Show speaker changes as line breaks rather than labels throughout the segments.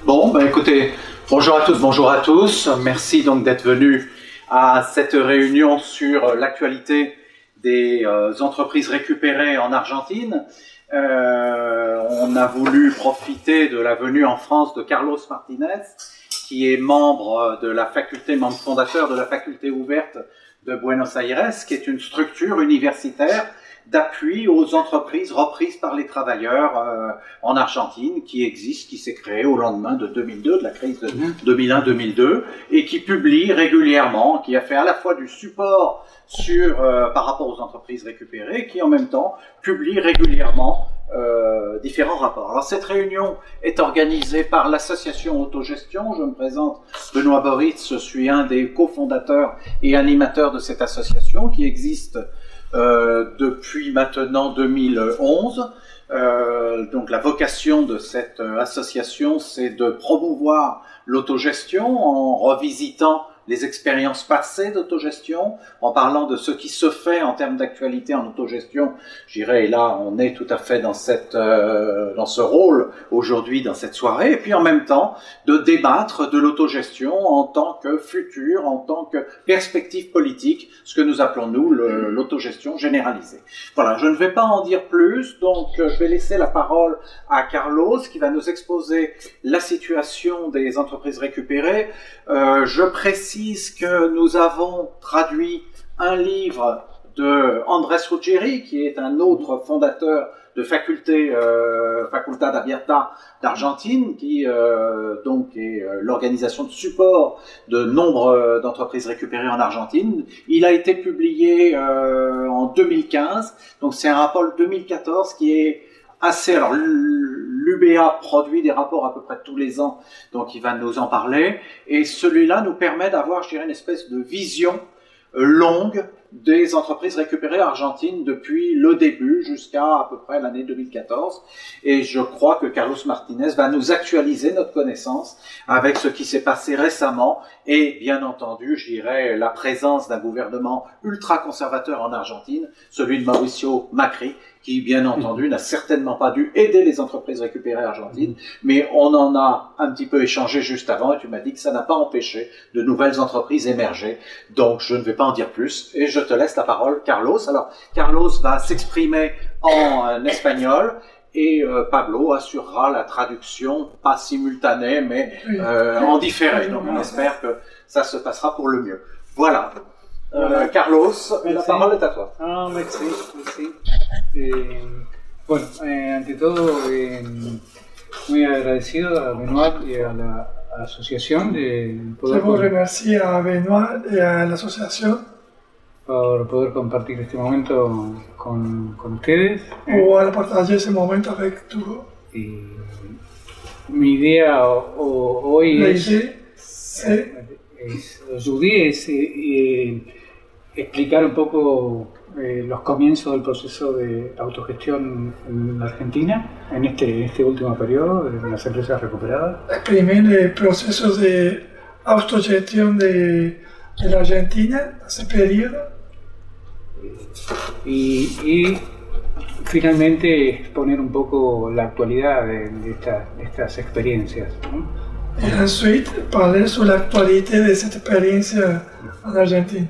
Bon, ben écoutez, bonjour à tous, bonjour à tous. Merci donc d'être venus à cette réunion sur l'actualité des entreprises récupérées en Argentine. On a voulu profiter de la venue en France de Carlos Martinez, qui est membre de la faculté, membre fondateur de la faculté ouverte de Buenos Aires, qui est une structure universitaire d'appui aux entreprises reprises par les travailleurs en Argentine, qui existe, qui s'est créée au lendemain de 2002, de la crise de 2001-2002, et qui publie régulièrement, qui a fait à la fois du support sur, par rapport aux entreprises récupérées, qui en même temps publie régulièrement différents rapports. Alors cette réunion est organisée par l'association Autogestion. Je me présente, Benoît Boritz, je suis un des cofondateurs et animateurs de cette association qui existe depuis maintenant 2011. Donc la vocation de cette association, c'est de promouvoir l'autogestion en revisitant les expériences passées d'autogestion, en parlant de ce qui se fait en termes d'actualité en autogestion. Je dirais, et là, on est tout à fait dans ce rôle aujourd'hui, dans cette soirée, et puis en même temps, de débattre de l'autogestion en tant que futur, en tant que perspective politique, ce que nous appelons, nous, l'autogestion généralisée. Voilà, je ne vais pas en dire plus, donc je vais laisser la parole à Carlos, qui va nous exposer la situation des entreprises récupérées. Je précise que nous avons traduit un livre de Andrés Ruggieri, qui est un autre fondateur de Facultad Abierta d'Argentine, qui donc est l'organisation de support de nombre d'entreprises récupérées en Argentine. Il a été publié en 2015, donc c'est un rapport 2014 qui est assez... Alors, l'UBA produit des rapports à peu près tous les ans, donc il va nous en parler, et celui-là nous permet d'avoir, je dirais, une espèce de vision longue des entreprises récupérées argentines depuis le début jusqu'à à peu près l'année 2014, et je crois que Carlos Martinez va nous actualiser notre connaissance avec ce qui s'est passé récemment, et bien entendu, je dirais, la présence d'un gouvernement ultra-conservateur en Argentine, celui de Mauricio Macri, qui, bien entendu, n'a certainement pas dû aider les entreprises récupérées argentines, mais on en a un petit peu échangé juste avant, et tu m'as dit que ça n'a pas empêché de nouvelles entreprises émerger. Donc, je ne vais pas en dire plus, et je te laisse la parole, Carlos. Alors, Carlos va s'exprimer en espagnol, et Pablo assurera la traduction, pas simultanée, mais en différé. Donc, on espère que ça se passera pour le mieux. Voilà. Carlos, la parole est à toi.
Ah, merci, merci. Bueno, ante todo, muy agradecido a Benoit y a la asociación de
poder... Je vous remercie à Benoit et à l'association
por poder compartir este momento con ustedes.
Pour partager ce moment avec tous.
Y mi idea hoy es explicar un poco los comienzos del proceso de autogestión en la Argentina, en este último periodo, de las empresas recuperadas.
Exprimer les processus de autogestión de la Argentina, en ce periodo.
Y finalmente exponer un poco la actualidad de estas experiencias, ¿no?
Et ensuite, parler sur l'actualité de cette expérience en Argentine.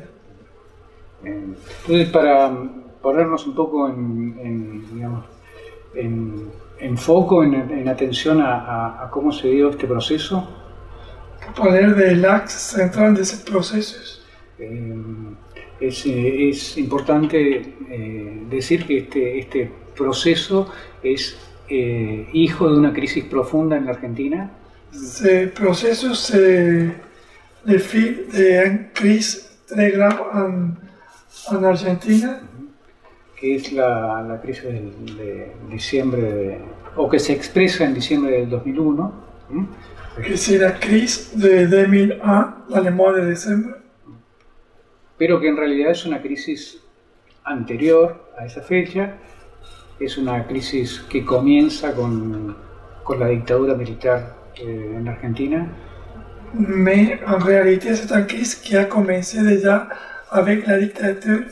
Entonces, para ponernos un poco en foco, en atención a cómo se dio este proceso,
poner del axe central de ese proceso,
es importante decir que este proceso es hijo de una crisis profunda en la Argentina.
Ce proceso se défile d'une crise très grave en Argentina,
que es la crisis de diciembre, o que se expresa en diciembre del 2001.
Que c'est la crise de 2001, dans le mois de décembre.
Pero que en realidad es una crisis anterior a esa fecha, es una crisis que comienza con la dictadura militar en Argentina.
Mais en réalité, c'est une crise qui a commencé déjà avec la dictature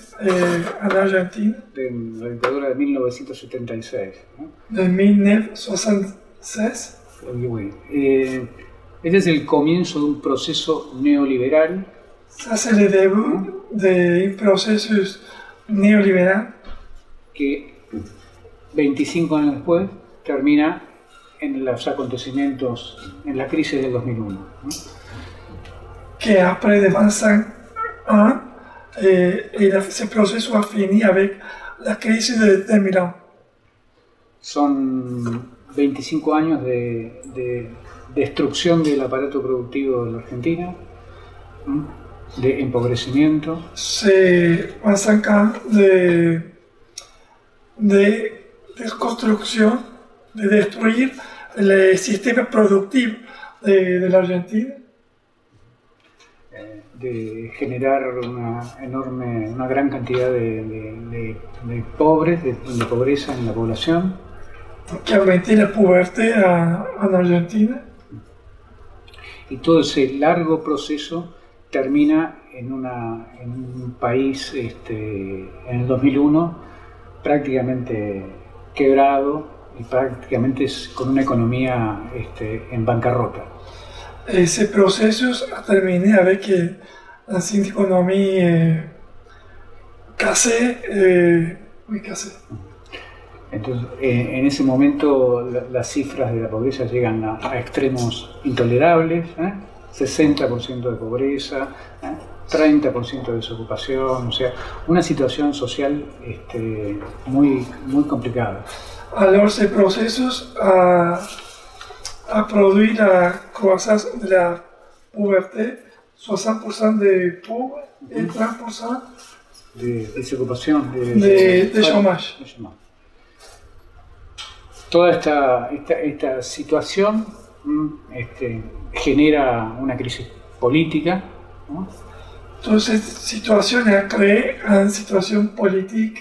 en Argentine.
La dictadura de 1976.
¿No? De 1976.
Este es el comienzo de un proceso neoliberal.
Ça, c'est le début d'un processus néolibéral
que 25 años después termina en los acontecimientos, en la crisis del 2001. ¿No?
Que après de 25 ans, ce processus a fini avec la crise de 2001.
Son 25 años de destrucción del aparato productivo de la Argentina, ¿no? De empobrecimiento.
C'est 25 ans de construction, de détruire le système productif de l'Argentine.
De generar una gran cantidad de pobres, de pobreza en la población.
Que aumenté la pauvreté en Argentina.
Y todo ese largo proceso termina en un país en el 2001 prácticamente quebrado y prácticamente con una economía en bancarrota.
Ce processus a terminé avec une économie cassée. Cassée.
Entonces, en ese momento las cifras de la pobreza llegan a extremos intolerables, 60% de pobreza, 30% de desocupación, o sea, una situación social muy, muy complicada.
Alors, ce processus a produit la croissance de la pauvreté, 60% de pauvres et 30%
de desocupación,
de chômage.
Toda esta situación genera una crisis política, ¿no?
Toda esta situación ha creado una situación política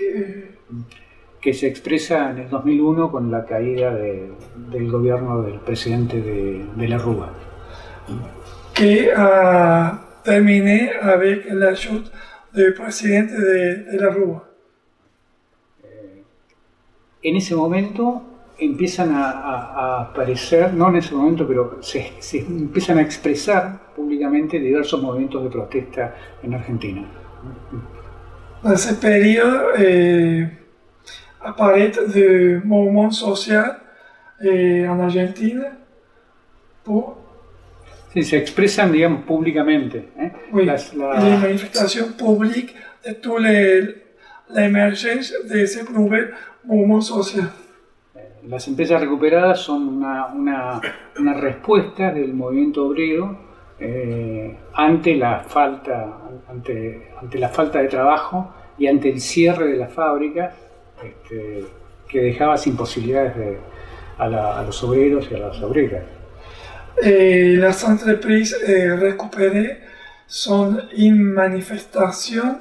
que se expresa en el 2001 con la caída del gobierno del presidente de la Rúa.
Que a terminé avec la chute del presidente de la Rúa.
En ese momento empiezan a aparecer, no en ese momento, pero se empiezan a expresar públicamente diversos movimientos de protesta en Argentina.
En ese periodo aparecen des mouvements sociaux en Argentina.
Sí, se expresan, digamos, públicamente.
Oui, las manifestaciones públicas de toda la emergencia de ese nuevo movimiento social.
Las empresas recuperadas son una respuesta del movimiento obrero ante la falta de trabajo y ante el cierre de las fábricas que dejaba sin posibilidades a los obreros y a las obreras.
Las entreprises récupérées son une manifestation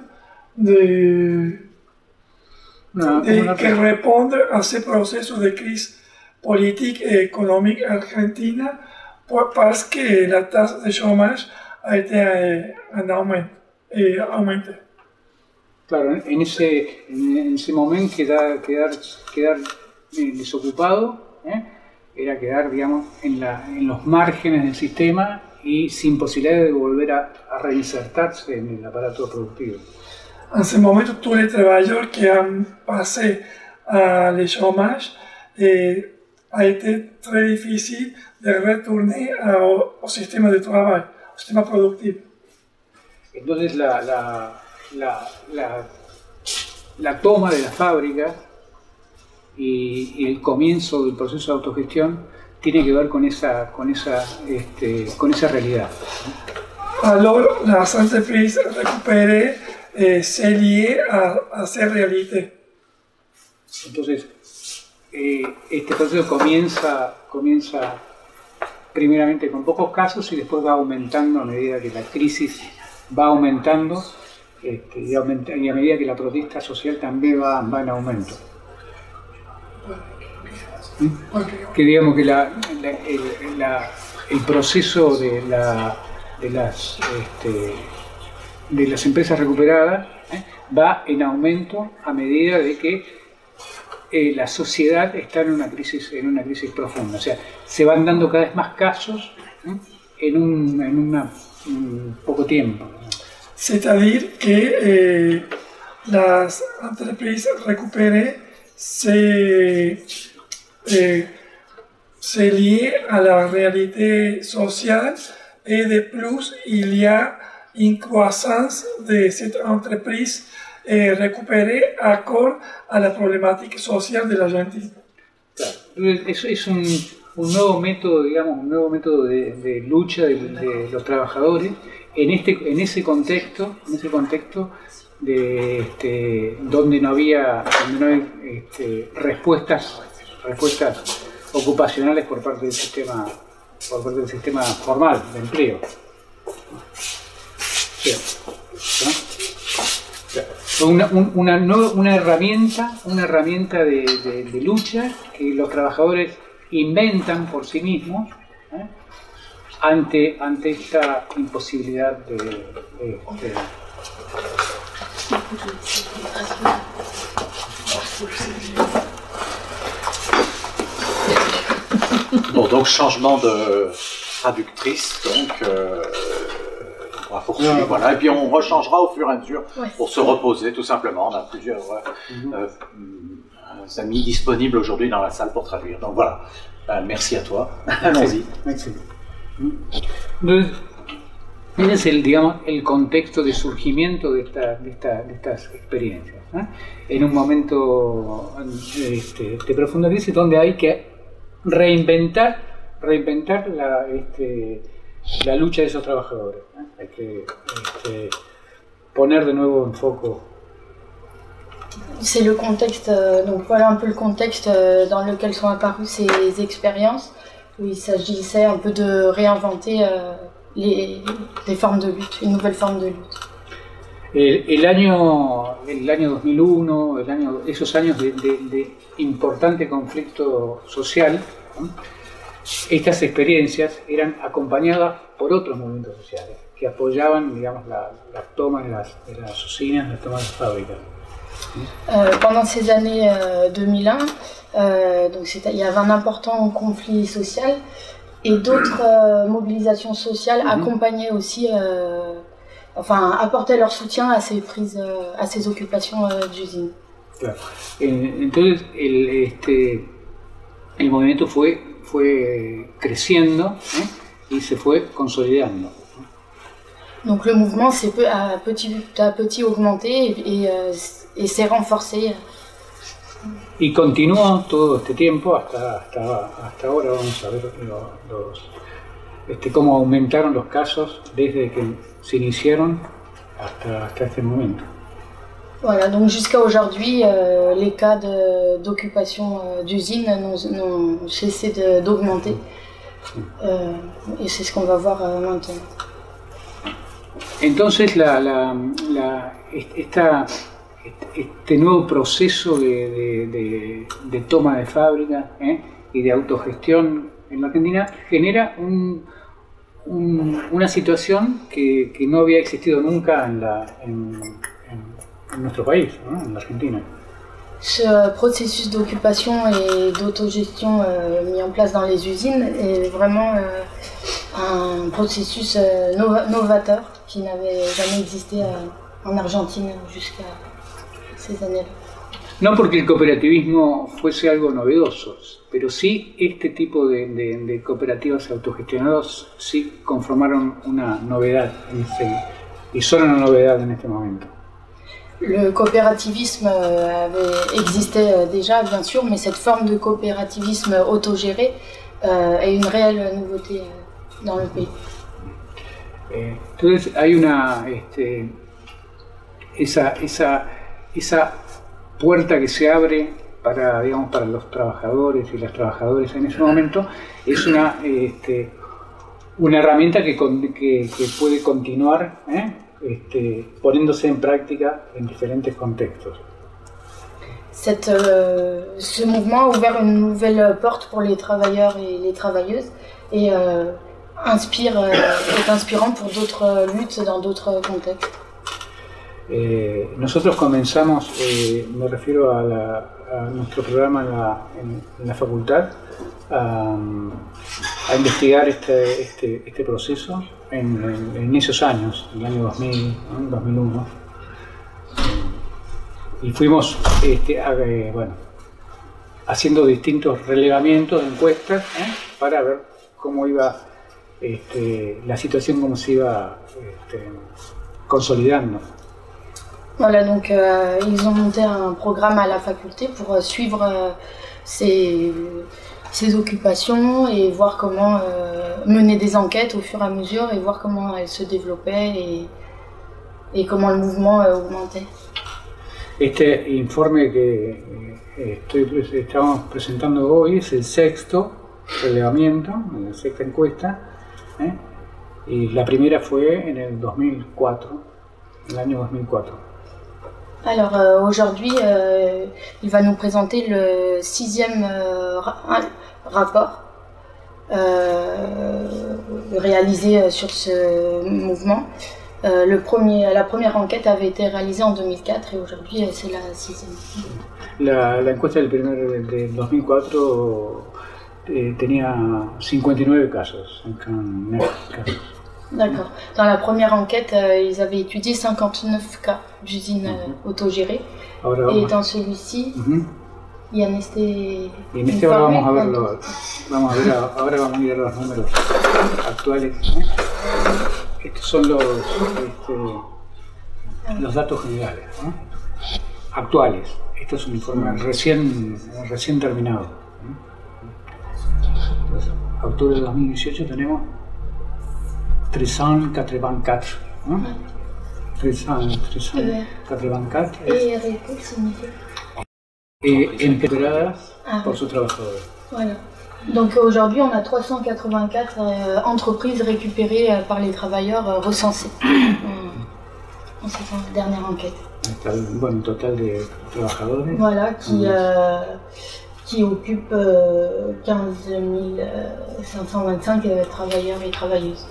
que responde a ese proceso de crisis política y económica argentina porque la tasa de chômage a été en aumento.
Claro, en ese momento quedar desocupado era quedar, digamos, en los márgenes del sistema y sin posibilidad de volver a reinsertarse en el aparato productivo.
En ce moment, tous les travailleurs qui ont passé le chômage, a été très difficile de retourner au système de travail, au sistema productivo.
Entonces la toma de las fábricas y el comienzo del proceso de autogestión tiene que ver con esa realidad.
Alors, las entreprises récupérées c'est lié a esa realidad.
Entonces, este proceso comienza primeramente con pocos casos y después va aumentando a medida que la crisis va aumentando y a medida que la protesta social también va en aumento. Que digamos que el proceso de las empresas recuperadas va en aumento a medida de que la sociedad está en una crisis profunda. O sea, se van dando cada vez más casos en un poco tiempo.
C'est-à-dire que las entreprises récupérées se lié à la réalité sociale et de plus il y a une croissance de cette entreprise récupérée accord à la problématique sociale de l'Argentine.
Claro. Es un nuevo método, digamos, un nuevo método de lucha de los trabajadores en ese contexto de donde no había respuestas ocupacionales por parte del sistema formal de empleo. Sí. ¿No? Una herramienta de lucha que los trabajadores inventan por sí mismos ante esta imposibilidad
Bon, donc changement de traductrice, donc on va poursuivre, voilà, et puis on rechangera au fur et à mesure pour se reposer tout simplement. On a plusieurs amis disponibles aujourd'hui dans la salle pour traduire, donc voilà. Merci a toi, allons-y.
Entonces, ese es el contexto de surgimiento de estas experiencias, ¿no? En un momento de profunda crisis donde hay que reinventar la lucha de esos trabajadores, ¿no? Hay que poner de nuevo en foco.
C'est le contexte, donc voilà un peu le contexte dans lequel sont apparues ces expériences, où il s'agissait un peu de réinventer les formes de lutte, une nouvelle forme de lutte.
El año 2001, esos años de importante conflicto social, ¿no? Estas experiencias eran acompañadas por otros movimientos sociales que apoyaban, digamos, la toma de las usinas, la toma de las fábricas.
Pendant ces années 2001, donc il y avait un important conflit social et d'autres mobilisations sociales accompagnaient aussi, apportaient leur soutien à ces prises, à ces occupations d'usines.
Claro. Entonces el movimiento fue creciendo y se fue consolidando.
Donc le mouvement s'est à petit augmenté et s'est renforcé.
Y continuó todo este tiempo hasta ahora. Vamos a ver cómo aumentaron los casos desde que se iniciaron hasta este momento.
Voilà, donc jusqu'à aujourd'hui, les cas d'occupation d'usines n'ont cessé d'augmenter. Et c'est ce qu'on va voir maintenant.
Entonces, este nuevo proceso de toma de fábrica y de autogestión en la Argentina genera una situación que no había existido nunca en nuestro país, ¿no? En la Argentina.
Ce processus d'occupation et d'autogestion mis en place dans les usines est vraiment un processus novateur qui n'avait jamais existé en Argentine jusqu'à ces années-là.
No porque el cooperativismo fuese algo novedoso, pero sí este tipo de cooperativas autogestionadas sí conformaron una novedad y son una novedad en este momento.
Le coopérativisme existait déjà, bien sûr, mais cette forme de coopérativisme autogéré est une réelle nouveauté dans le pays.
Entonces hay esa puerta que se abre para los trabajadores y las trabajadoras en ese momento, es una herramienta que puede continuar poniéndose en práctica en diferentes contextos.
Ce mouvement a ouvert une nouvelle porte pour les travailleurs et les travailleuses et est inspirant pour d'autres luttes dans d'autres contextes.
Nosotros comenzamos, me refiero a nuestro programa en la facultad a investigar este proceso en esos años, en el año 2000, ¿no? 2001. Y fuimos haciendo distintos relevamientos, encuestas, para ver cómo iba la situation, cómo se iba consolidando.
Voilà, donc ils ont monté un programme à la faculté pour suivre ses occupations et voir comment mener des enquêtes au fur et à mesure et voir comment elles se développaient et comment le mouvement augmentait.
Este informe que estamos presentando hoy es el sexto relevamiento, la sexta encuesta, y la primera fue en el 2004, en el año 2004.
Alors aujourd'hui, il va nous présenter le 6e rapport réalisé sur ce mouvement. La première enquête avait été réalisée en 2004 et aujourd'hui c'est la 6e.
La encuesta del 2004 tenía 59 casos.
D'accord. Dans la première enquête, ils avaient étudié 59 cas d'usines autogérées. Et dans celui-ci, y en este
ahora vamos a verlo. Ahora vamos a ir a los números actuales. Estos son los datos generales, ¿no? Actuales. Esto es un informe recién terminado. Octubre de 2018 tenemos 384, ¿no? 384 empleadas por sus trabajadores.
Voilà. Donc aujourd'hui, on a 384 entreprises récupérées par les travailleurs recensés en cette dernière enquête.
Bueno, total de trabajadores.
Voilà, qui occupe 15 525 travailleurs et travailleuses.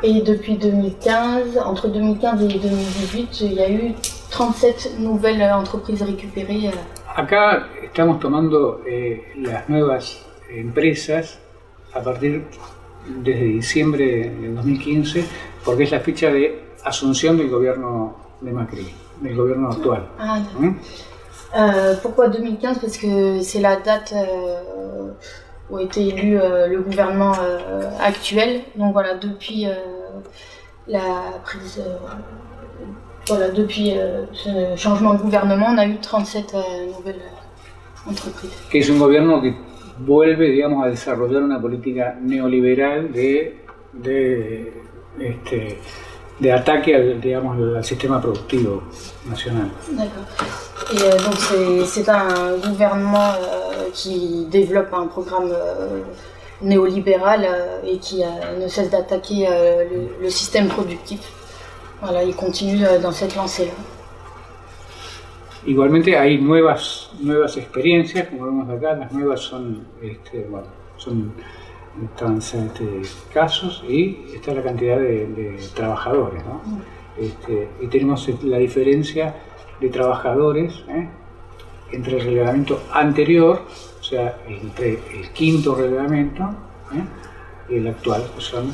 Et depuis 2015, entre 2015 et 2018, il y a eu 37 nouvelles entreprises récupérées.
Acá estamos tomando las nuevas empresas a partir desde diciembre del 2015, porque es la fecha de asunción del gobierno de Macri, del gobierno actual.
Pourquoi 2015? Parce que c'est la date où a été élu le gouvernement actuel. Donc voilà, depuis la prise, depuis ce changement de gouvernement, on a eu 37 nouvelles entreprises.
Que es un gobierno que vuelve, digamos, a desarrollar una política neoliberal de ataque al sistema productivo nacional.
D'accord. Et donc c'est un gouvernement qui développe un programme néolibéral et qui ne cesse d'attaquer le système productif. Voilà, il continue dans cette lancée-là.
Igualmente hay nuevas experiencias, como vemos acá. Las nuevas son 7 casos y está la cantidad de trabajadores, ¿no? Y tenemos la diferencia de trabajadores entre el relevamiento anterior, o sea, entre el quinto relevamiento y el actual, que son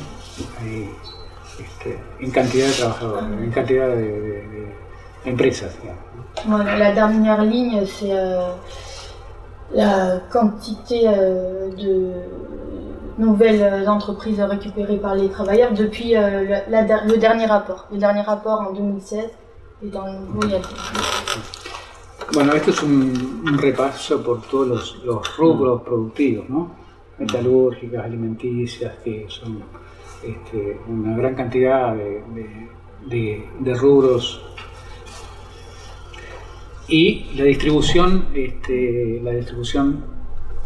en cantidad de trabajadores, en cantidad de empresas, digamos.
Voilà, la dernière ligne, c'est la quantité de nouvelles entreprises récupérées par les travailleurs depuis le dernier rapport. Le dernier rapport en 2016 et dans le nouveau, il y a...
Bueno, esto es un repaso por todos los rubros productivos, ¿no? Metalúrgicas, alimenticias, que son una gran cantidad de rubros. Y la distribución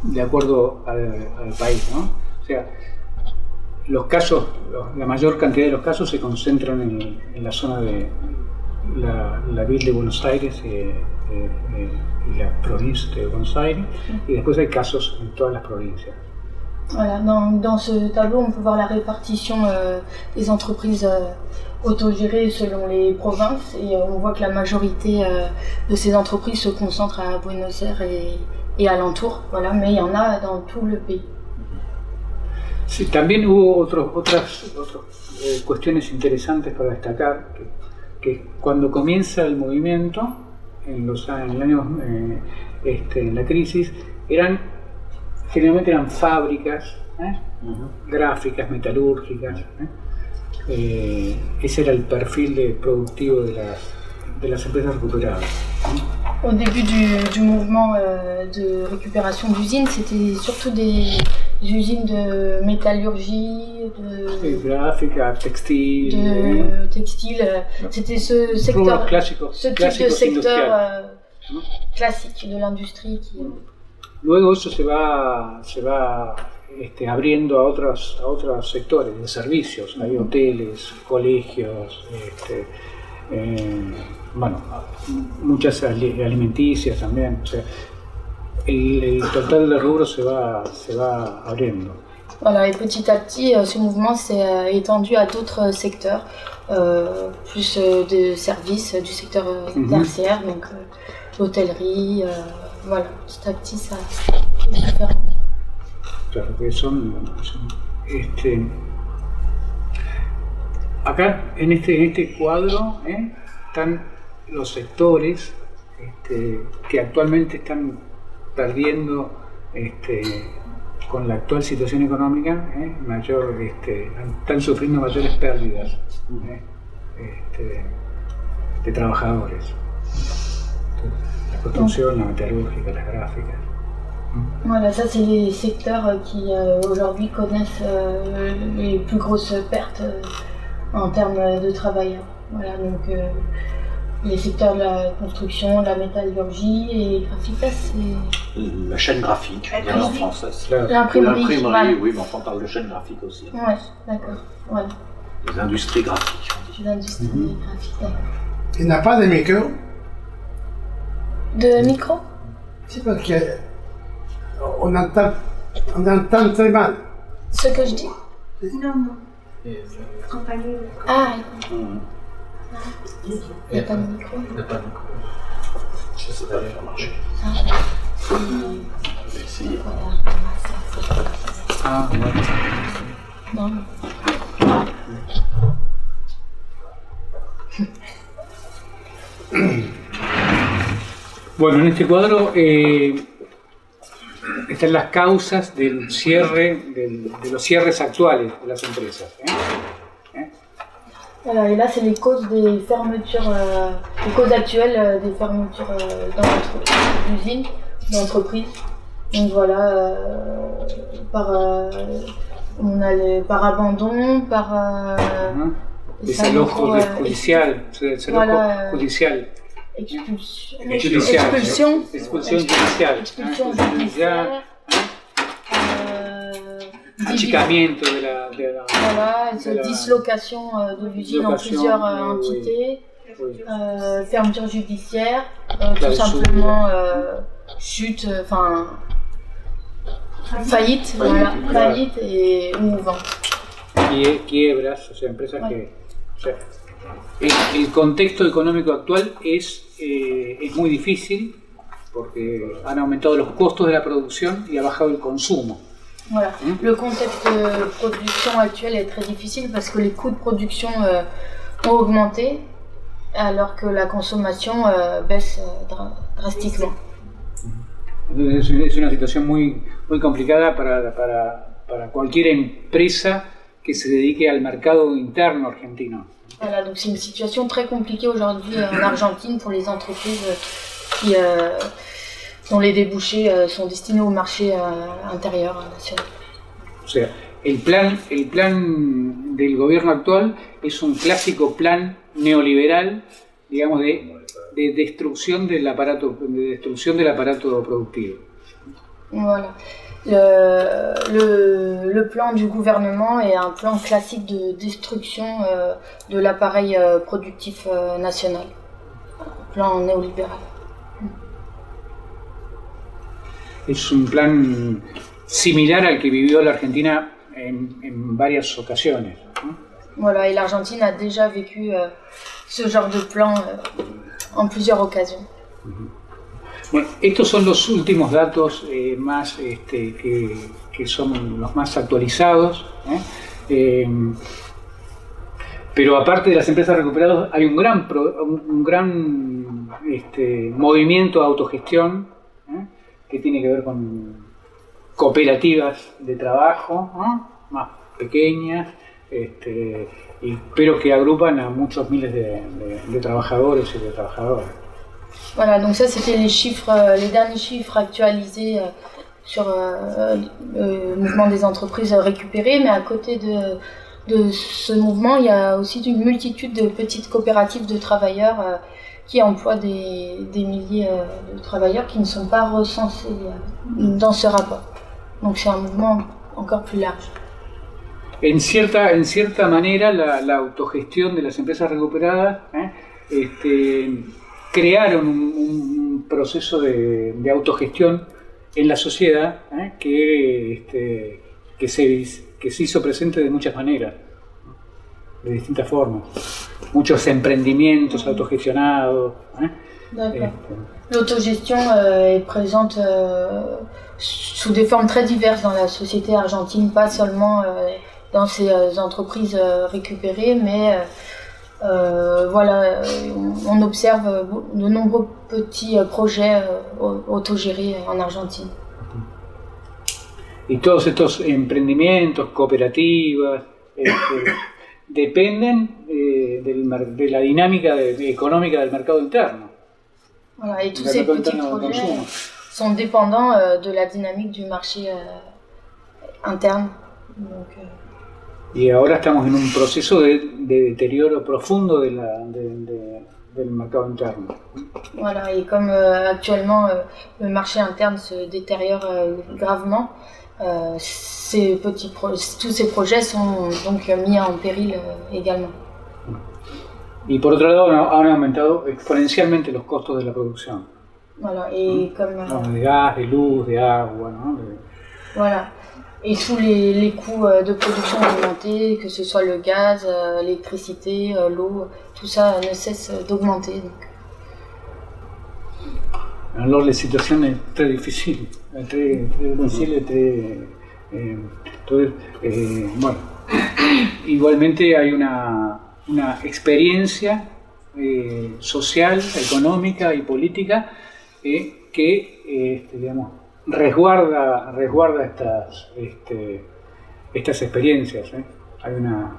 de acuerdo al país, ¿no? O sea, los casos, la mayor cantidad de los casos se concentran en la zona de la Ville de Buenos Aires y la provincia de Buenos Aires, y después hay casos en todas las provincias.
Voilà, dans ce tableau, on peut voir la répartition des entreprises autogérées selon les provinces et on voit que la majorité de ces entreprises se concentre à Buenos Aires et alentour, voilà, mais il y en a dans tout le pays.
Sí, también hubo otras cuestiones interesantes para destacar, que cuando comienza el movimiento, en los años, en la crisis, generalmente eran fábricas gráficas, metalúrgicas. Ese era el perfil productivo de las empresas recuperadas.
Au début du mouvement de récupération d'usines, c'était surtout des usines de métallurgie, de textile. C'était ce secteur, ce type de secteur classique de l'industrie.
Luego eso se va abriendo a otros sectores de servicios. Hay hoteles, colegios, bueno, muchas alimenticias también. O sea, el total de rubros se va abriendo.
Voilà, et petit à petit, ce mouvement s'est étendu à d'autres secteurs, plus de services, du secteur tertiaire, donc l'hôtellerie, voilà, petit à petit ça est différent.
Claro, que acá en este cuadro están los sectores que actualmente están perdiendo con la actual situación económica están sufriendo mayores pérdidas de trabajadores. La construcción, la metalúrgica, las gráficas.
Voilà, ça c'est les secteurs qui aujourd'hui connaissent les plus grosses pertes en termes de travailleurs. Voilà, donc les secteurs de la construction, la métallurgie et graphique, c'est...
La chaîne graphique, bien en français.
L'imprimerie, voilà.
Oui, mais on parle de chaîne graphique aussi.
Oui, d'accord. Voilà.
Les industries graphiques.
Les industries graphiques, d'accord.
Il n'y a pas de micro?
De micro?
C'est parce que on entend très mal.
Ce que je dis?
Non. Compagnie.
Ah, il n'y a pas de micro.
Il n'y a pas de micro. Je ne sais pas faire marcher. Je vais essayer.
Ah, ouais.
Non.
Bueno, en este cuadro están las causas del cierre, de los cierres actuales de las empresas.
Voilà, et là c'est les causes des fermetures, les causes actuelles des fermetures d'usines, d'entreprises. Donc voilà, on a par abandon, par
desalojo judicial,
voilà,
judicial.
Expulsion judiciaire.
Achicamiento de la
voilà, dislocation de l'usine en plusieurs entités, fermeture judiciaire, tout simplement chute, enfin faillite, voilà, faillite ou vente.
Quiebras, o sea, empresas que... O sea, el contexto económico actual es muy difícil porque han aumentado los costos de la producción y ha bajado el consumo.
Voilà. Le contexte de production actuel est très difficile parce que les coûts de production ont augmenté alors que la consommation baisse drastiquement.
Es una situación muy complicada para cualquier empresa que se dedique al mercado interno argentino.
Voilà, donc c'est une situation très compliquée aujourd'hui en Argentine pour les entreprises dont les débouchés sont destinés au marché intérieur national.
O sea, el plan del gobierno actual es un clásico plan neoliberal, digamos, de destrucción del aparato productivo.
Voilà. Le plan du gouvernement est un plan classique de destruction de l'appareil productif national, un plan néolibéral.
Es un plan similar al que vivió la Argentina en varias ocasiones, ¿no?
Voilà, et l'Argentine a déjà vécu ce genre de plan en plusieurs occasions.
Bueno, estos son los últimos datos más que son los más actualizados, pero aparte de las empresas recuperadas hay un gran movimiento de autogestión que tiene que ver con cooperativas de trabajo, más pequeñas, pero que agrupan a muchos miles de trabajadores y de trabajadoras.
Voilà, donc ça c'était les derniers chiffres actualisés sur le mouvement des entreprises récupérées, mais à côté de ce mouvement, il y a aussi une multitude de petites coopératives de travailleurs qui emploient des milliers de travailleurs qui ne sont pas recensés dans ce rapport. Donc c'est un mouvement encore plus large.
En cierta manera, la autogestión de las empresas recuperadas crearon un proceso de autogestión en la sociedad que se hizo presente de muchas maneras, de distintas formas. Muchos emprendimientos autogestionados.
L'autogestion est présente sous des formes très diverses dans la société argentine, pas seulement dans ces entreprises récupérées, mais voilà, on observe de nombreux petits projets autogérés en Argentine.
Y todos estos emprendimientos, cooperativas, dependen de la dinámica económica del mercado interno.
Voilà, et tous ces petits projets sont dépendants de la dynamique du marché interne. Donc,
y ahora estamos en un proceso de deterioro profundo del mercado interno.
Voilà, et comme actuellement le marché interne se détériore gravement, tous ces projets sont donc mis en péril également.
Y por otro lado han aumentado exponencialmente los costos de la producción.
Voilà, et comme
de gas, de luz, de agua, ¿no?
Voilà. Et tous les coûts de production augmentés, que ce soit le gaz, l'électricité, l'eau, tout ça ne cesse d'augmenter.
Alors la situación es très difficile, bueno, igualmente hay una experiencia social, económica y política que digamos, resguarda estas experiencias. Hay una...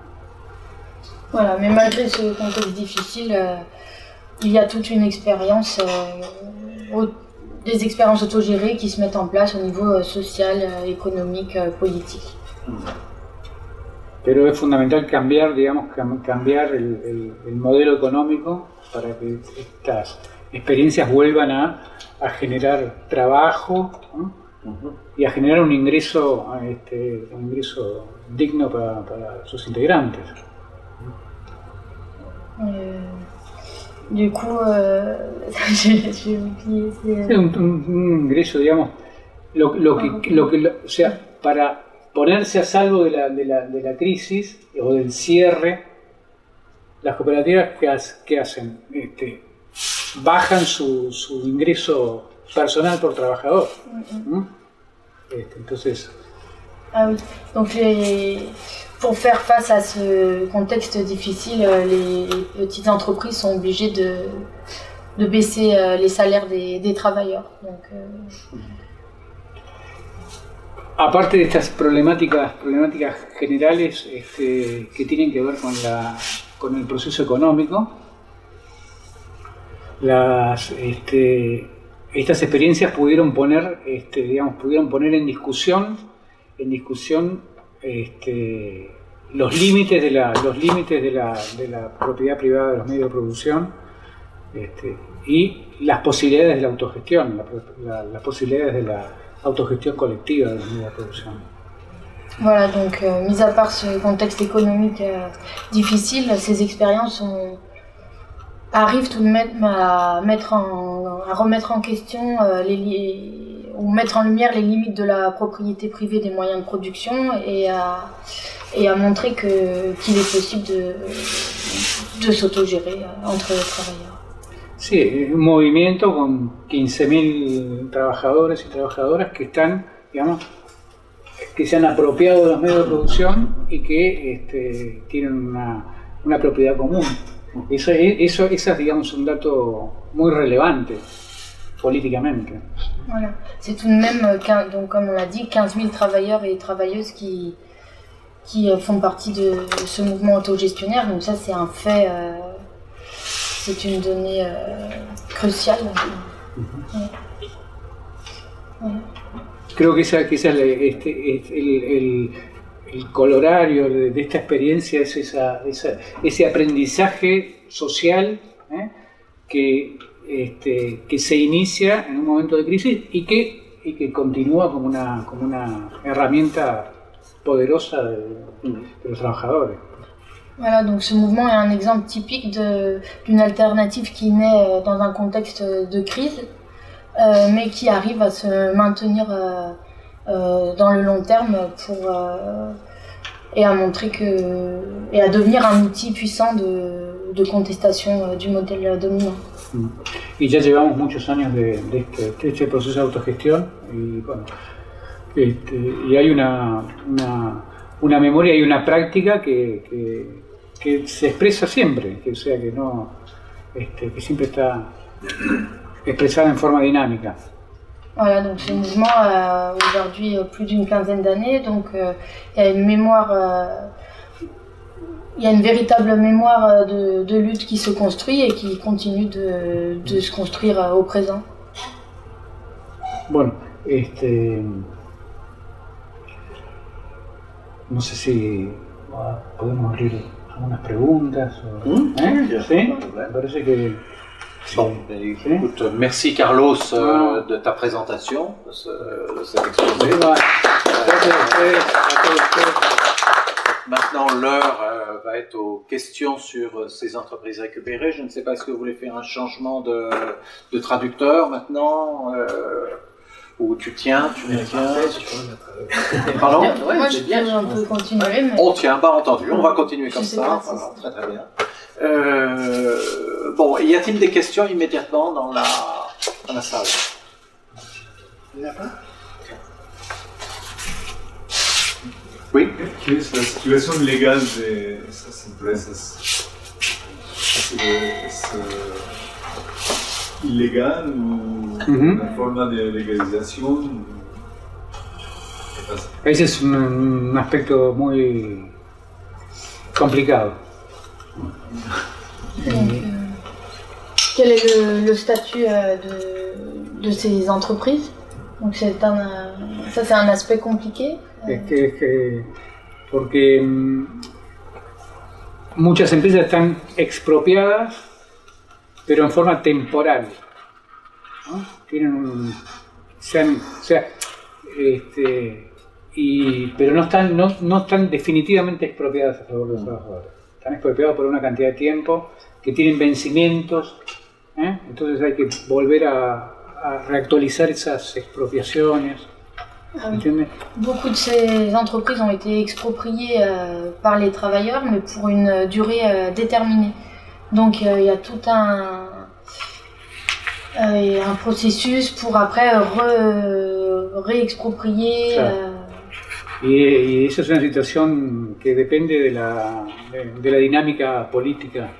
Voilà, mais malgré ce contexte difficile, il y a toute une expérience, des expériences autogérées qui se mettent en place au niveau social, économique, politique.
Pero es fundamental cambiar el modelo económico para que estas experiencias vuelvan a generar trabajo, ¿no? Y a generar un ingreso digno para sus integrantes.
Du coup, j'ai oublié.
Un ingreso, digamos, o sea, para ponerse a salvo de la crisis o del cierre, las cooperativas ¿qué hacen? Bajan su ingreso personal por trabajador. Entonces...
Ah oui, donc pour faire face à ce contexte difficile, les petites entreprises sont obligées de baisser les salaires des travailleurs. Donc,
aparte de estas problemáticas generales que tienen que ver con el proceso económico, estas experiencias pudieron poner en discusión los límites de la propiedad privada de los medios de producción y las posibilidades de la autogestión, las posibilidades de la autogestión colectiva de los medios de producción.
Voilà, donc mis à part ce contexte économique difficile, ces expériences arrivent tout de même à remettre en question ou mettre en lumière les limites de la propriété privée des moyens de production et à montrer qu'il est possible de s'autogérer entre travailleurs.
Sí, un movimiento con 15.000 trabajadores y trabajadoras que están, digamos, que se han apropiado de los medios de producción y que tienen una propiedad común. Eso es, digamos, un dato muy relevante políticamente.
Voilà. C'est tout de même, donc, comme on l'a dit, 15 000 travailleurs et travailleuses qui font partie de ce mouvement autogestionnaire. Donc ça, c'est un fait, c'est une donnée cruciale.
Creo que esa es el colorario de esta experiencia, es ese aprendizaje social que se inicia en un momento de crisis y que continúa como una herramienta poderosa de los trabajadores.
Voilà, donc ce mouvement est un exemple typique d'une alternative qui naît dans un contexte de crise, mais qui arrive à se maintenir dans le long terme et à montrer et à devenir un outil puissant de contestation du modèle dominant.
Y ya llevamos muchos años de este proceso de autogestión y bueno, y hay una memoria y una práctica que se expresa siempre, que siempre está expresada en forma dinámica.
Voilà, donc ce mouvement a aujourd'hui plus d'une quinzaine d'années, donc il y a une mémoire, il y a une véritable mémoire de lutte qui se construit et qui continue de se construire au présent.
Bueno, no sé si podemos abrir algunas preguntas. ¿Sí? Me parece que...
Bon, écoute, merci Carlos de ta présentation, de cet exposé. Maintenant, l'heure va être aux questions sur ces entreprises récupérées. Je ne sais pas, est-ce que vous voulez faire un changement de traducteur maintenant ou tu tiens, tu me tiens. Pardon?
Moi, je bien, on peut continuer. Mais...
On tient, pas entendu. On va continuer comme ça. Voilà, très très bien. Bon, y a-t-il des questions immédiatement dans la salle? Il n'y en a pas? Oui.
Quelle est la situation légale de ces empresas? ¿Es ilegal ou una forma de legalización?
Ese es un aspecto muy complicado.
Donc, quel est le statut de ces entreprises? Donc ça c'est un aspect compliqué.
Porque muchas empresas están expropiadas, pero en forma temporal, ¿no? Tienen pero no están definitivamente expropiadas a favor de los trabajadores. Están expropiados por una cantidad de tiempo, que tienen vencimientos, entonces hay que volver a reactualizar esas expropiaciones.
Ah oui. Beaucoup de ces entreprises ont été expropriées par les travailleurs, mais pour une durée déterminée. Donc il y a tout un processus pour après réexproprier.
Claro. Y esa es una situación que depende de la dinámica política,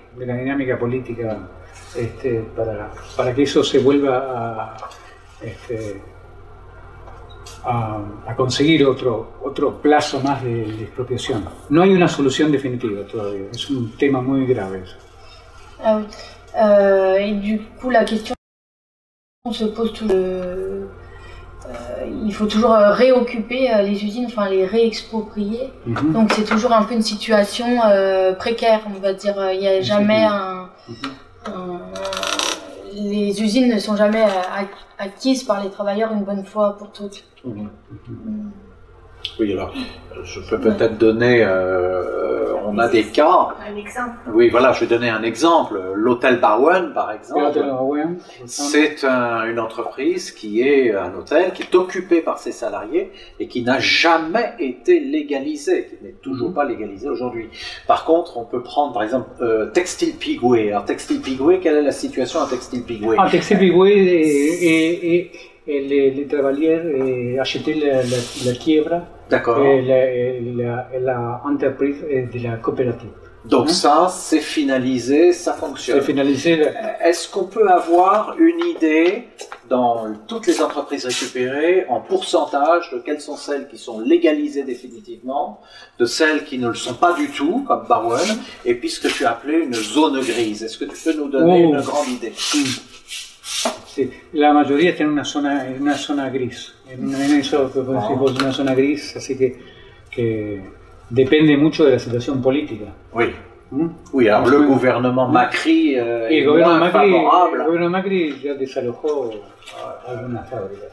para que eso se vuelva a conseguir otro plazo más de expropiación. No hay una solución definitiva todavía, es un tema muy grave eso.
Ah oui. Et du coup la question se pose toujours, il faut toujours réoccuper les usines, enfin les réexproprier. Donc c'est toujours un peu une situation précaire, on va dire. Il n'y a jamais les usines ne sont jamais acquises par les travailleurs une bonne fois pour toutes.
Oui, alors je peux peut-être donner on a des cas.
Un exemple.
Oui, voilà, je vais donner un exemple. L'hôtel Barwen, par exemple, c'est une entreprise qui est un hôtel qui est occupé par ses salariés et qui n'a jamais été légalisé, qui n'est toujours pas légalisé aujourd'hui. Par contre, on peut prendre par exemple Textile Pigoué. Alors Textile Pigoué, quelle est la situation à Textile Pigoué?
Textile Pigoué, les travailleurs achetaient la quiebra.
D'accord.
La entreprise de la coopérative.
Donc ça, c'est finalisé, ça fonctionne.
C'est finalisé.
Est-ce qu'on peut avoir une idée dans toutes les entreprises récupérées en pourcentage de quelles sont celles qui sont légalisées définitivement, de celles qui ne le sont pas du tout, comme Barwen, et puis ce que tu as appelé une zone grise? Est-ce que tu peux nous donner une grande idée?
Sí, la mayoría está en una zona gris, en eso que decimos una zona gris, así que depende mucho de la situación política.
Oui. Oui, alors le gouvernement Macri est moins favorable.
El gobierno Macri ya desalojó algunas fábricas.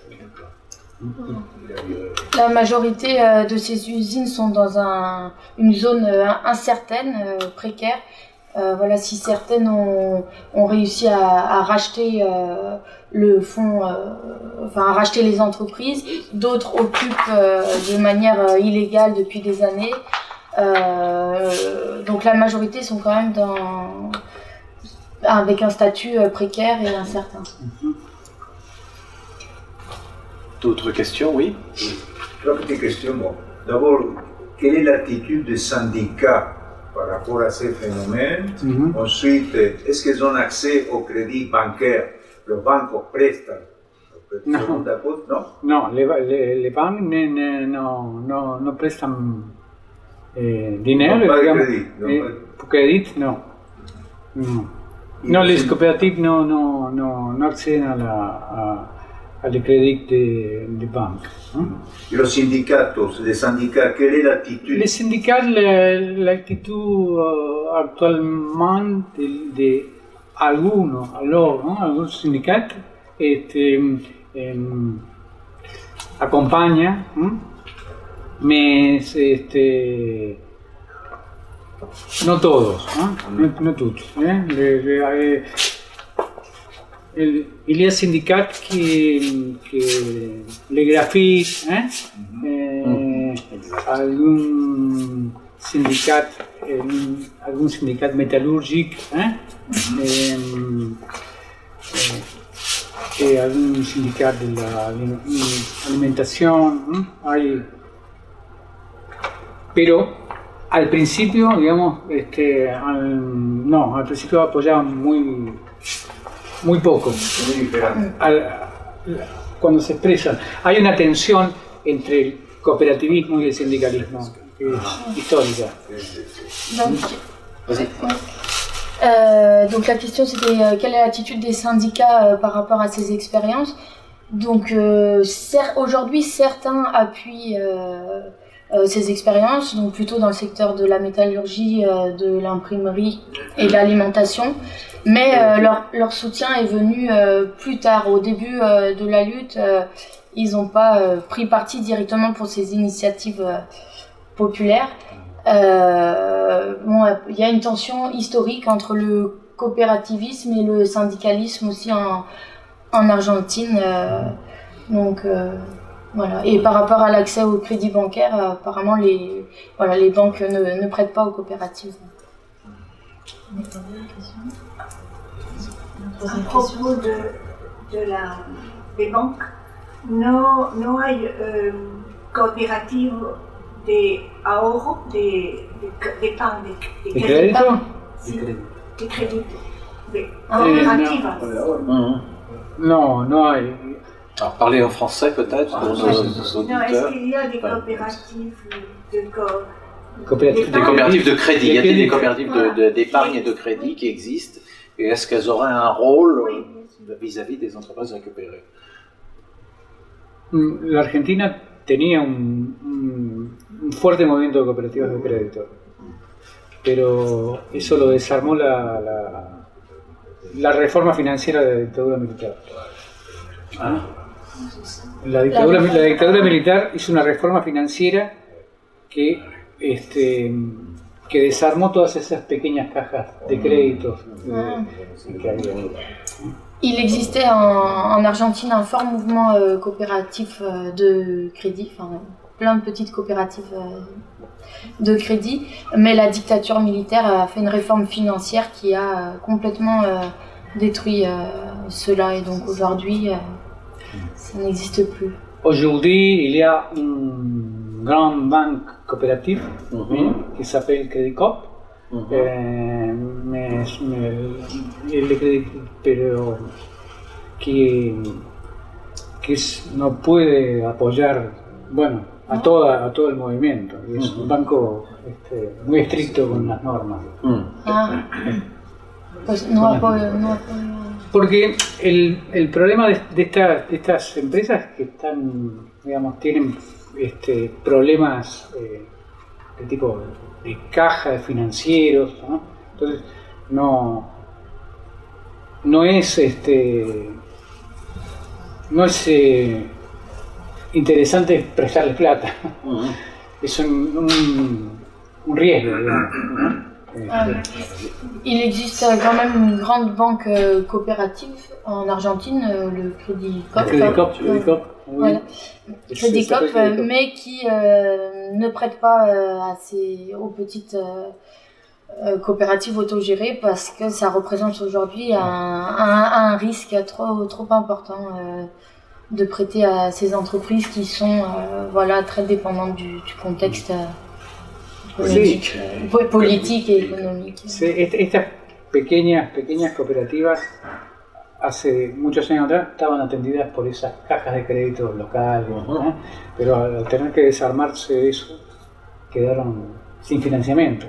La majorité de ces usines sont dans une zone incertaine, précaire. Voilà, si certaines ont réussi à racheter le fonds, enfin à racheter les entreprises, d'autres occupent de manière illégale depuis des années. Donc la majorité sont quand même avec un statut précaire et incertain.
D'autres questions, oui?
Trois petites questions. Bon. D'abord, quelle est l'attitude des syndicats par rapport à ces phénomènes? Ensuite, est-ce qu'ils ont accès au crédit bancaire? Le banque prête?
No, les banques no prestan dinero.
No,
digamos,
crédit,
no, les coopératives no acceden al crédit de banque.
Et les syndicats, quelle est l'attitude?
Les syndicats, l'actitud actuellement de algunos sindicatos acompaña, no todos, no todos. Il y a syndicats qui les graphistes, algún sindicat métallurgique, algún sindicat de la alimentación, pero al principio, digamos, al principio apoyaban muy poco. Cuando se expresan, hay una tensión entre el cooperativismo y el sindicalismo que es histórica.
Donc la question c'était quelle est l'attitude des syndicats par rapport à ces expériences. Donc aujourd'hui certains appuient ces expériences, donc plutôt dans le secteur de la métallurgie, de l'imprimerie et de l'alimentation. Mais leur soutien est venu plus tard. Au début de la lutte, ils n'ont pas pris parti directement pour ces initiatives populaires. Il y a une tension historique entre le coopérativisme et le syndicalisme aussi en Argentine. Voilà. Et par rapport à l'accès au crédit bancaire, apparemment les banques ne prêtent pas aux coopératives.
À propos des banques, no hay coopératives de ahorro, d'épargne, de crédit. Sí, de crédit. Coopératives.
No hay.
Alors, parlez en français peut-être pour nos auditeurs.
Non, est-ce qu'il y a des coopératives
des coopératives de crédit? Y a-t-il des coopératives d'épargne et de crédit qui existent? Et est-ce qu'elles auraient un rôle vis-à-vis des entreprises récupérées?
La Argentina tenía un fuerte movimiento de cooperativas de crédito, pero eso lo desarmó la reforma financiera de la dictadura militar. La dictadura militar hizo una reforma financiera que que desarmó todas esas pequeñas cajas de créditos que había.
Il existait en Argentine un fort mouvement coopératif de crédit, enfin plein de petites coopératives de crédit, mais la dictature militaire a fait une réforme financière qui a complètement détruit cela, et donc aujourd'hui ça n'existe plus.
Aujourd'hui, il y a une grande banque coopérative qui s'appelle Credit Coop, pero que no puede apoyar, bueno, a todo el movimiento. Es un banco muy estricto con las normas.
Pues no apoyo.
Porque el problema de estas empresas que están, digamos, tienen problemas de tipo de caja, de financieros, ¿no? Entonces no es interesante prestarles plata. Es un riesgo, digamos, ¿no?
Il existe quand même une grande banque coopérative en Argentine, le Credit Coop. Voilà. Credit Coop, mais qui ne prête pas aux petites coopératives autogérées parce que ça représente aujourd'hui un risque trop important de prêter à ces entreprises qui sont très dépendantes du contexte política y económica.
Sí, estas pequeñas cooperativas hace muchos años atrás estaban atendidas por esas cajas de crédito locales, ¿no? Pero al tener que desarmarse eso, quedaron sin financiamiento.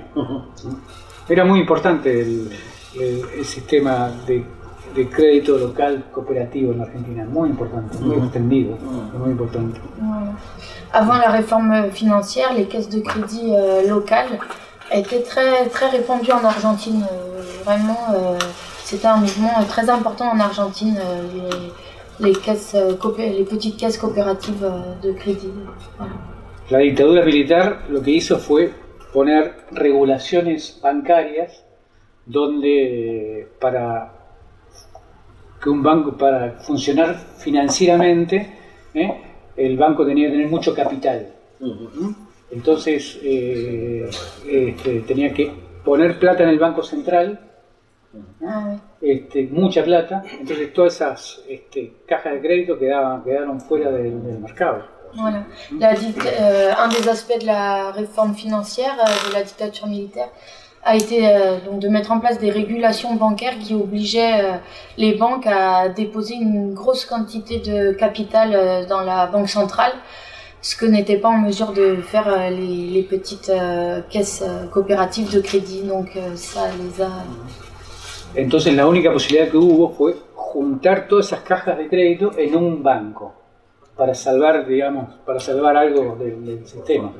Era muy importante el sistema de crédito local cooperativo en Argentina, muy importante, muy extendido, muy importante.
Avant la réforme financière, les caisses de crédit locales étaient très répandues en Argentine. Vraiment, c'était un mouvement très important en Argentine, les petites caisses coopératives de crédit. Voilà.
La dictadura militar lo que hizo fue poner regulaciones bancarias donde para que un banco, para funcionar financieramente, el banco tenía que tener mucho capital. Entonces tenía que poner plata en el Banco Central, mucha plata. Entonces todas esas cajas de crédito quedaron fuera del mercado.
Voilà. Un des aspects de la réforme financière de la dictature militaire a été donc de mettre en place des régulations bancaires qui obligeaient les banques à déposer une grosse quantité de capital dans la banque centrale, ce que n'étaient pas en mesure de faire les petites caisses coopératives de crédit. Donc ça les a...
Entonces la única posibilidad que hubo fue juntar todas esas cajas de crédito en un banco para salvar, digamos, algo del sistema.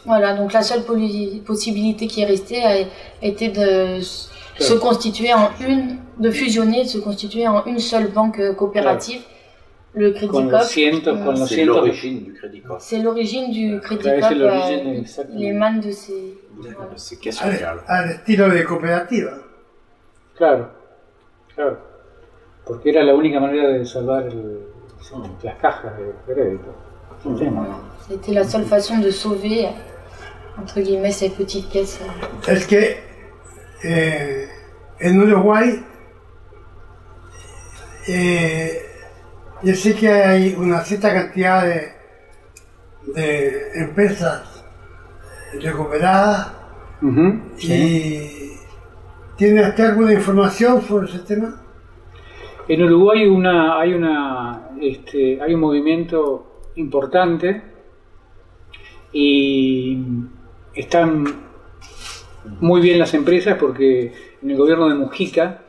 Voilà, donc la seule possibilité qui est restée a été de se constituer de se constituer en une seule banque coopérative, le Credit Coop.
C'est l'origine du Credit Coop.
C'est l'origine du Credit Coop, il émane de ces
caisses locales. Al estilo de cooperativa.
Claro, porque era la única manera de salvar las cajas de crédito.
C'était la seule façon de sauver, entre guillemets, ces petites caisses.
Es que en Uruguay yo sé que hay una cierta cantidad de empresas recuperadas y ¿tiene usted alguna información sobre ese tema?
En Uruguay hay un movimiento importante y están muy bien las empresas porque en el gobierno de Mujica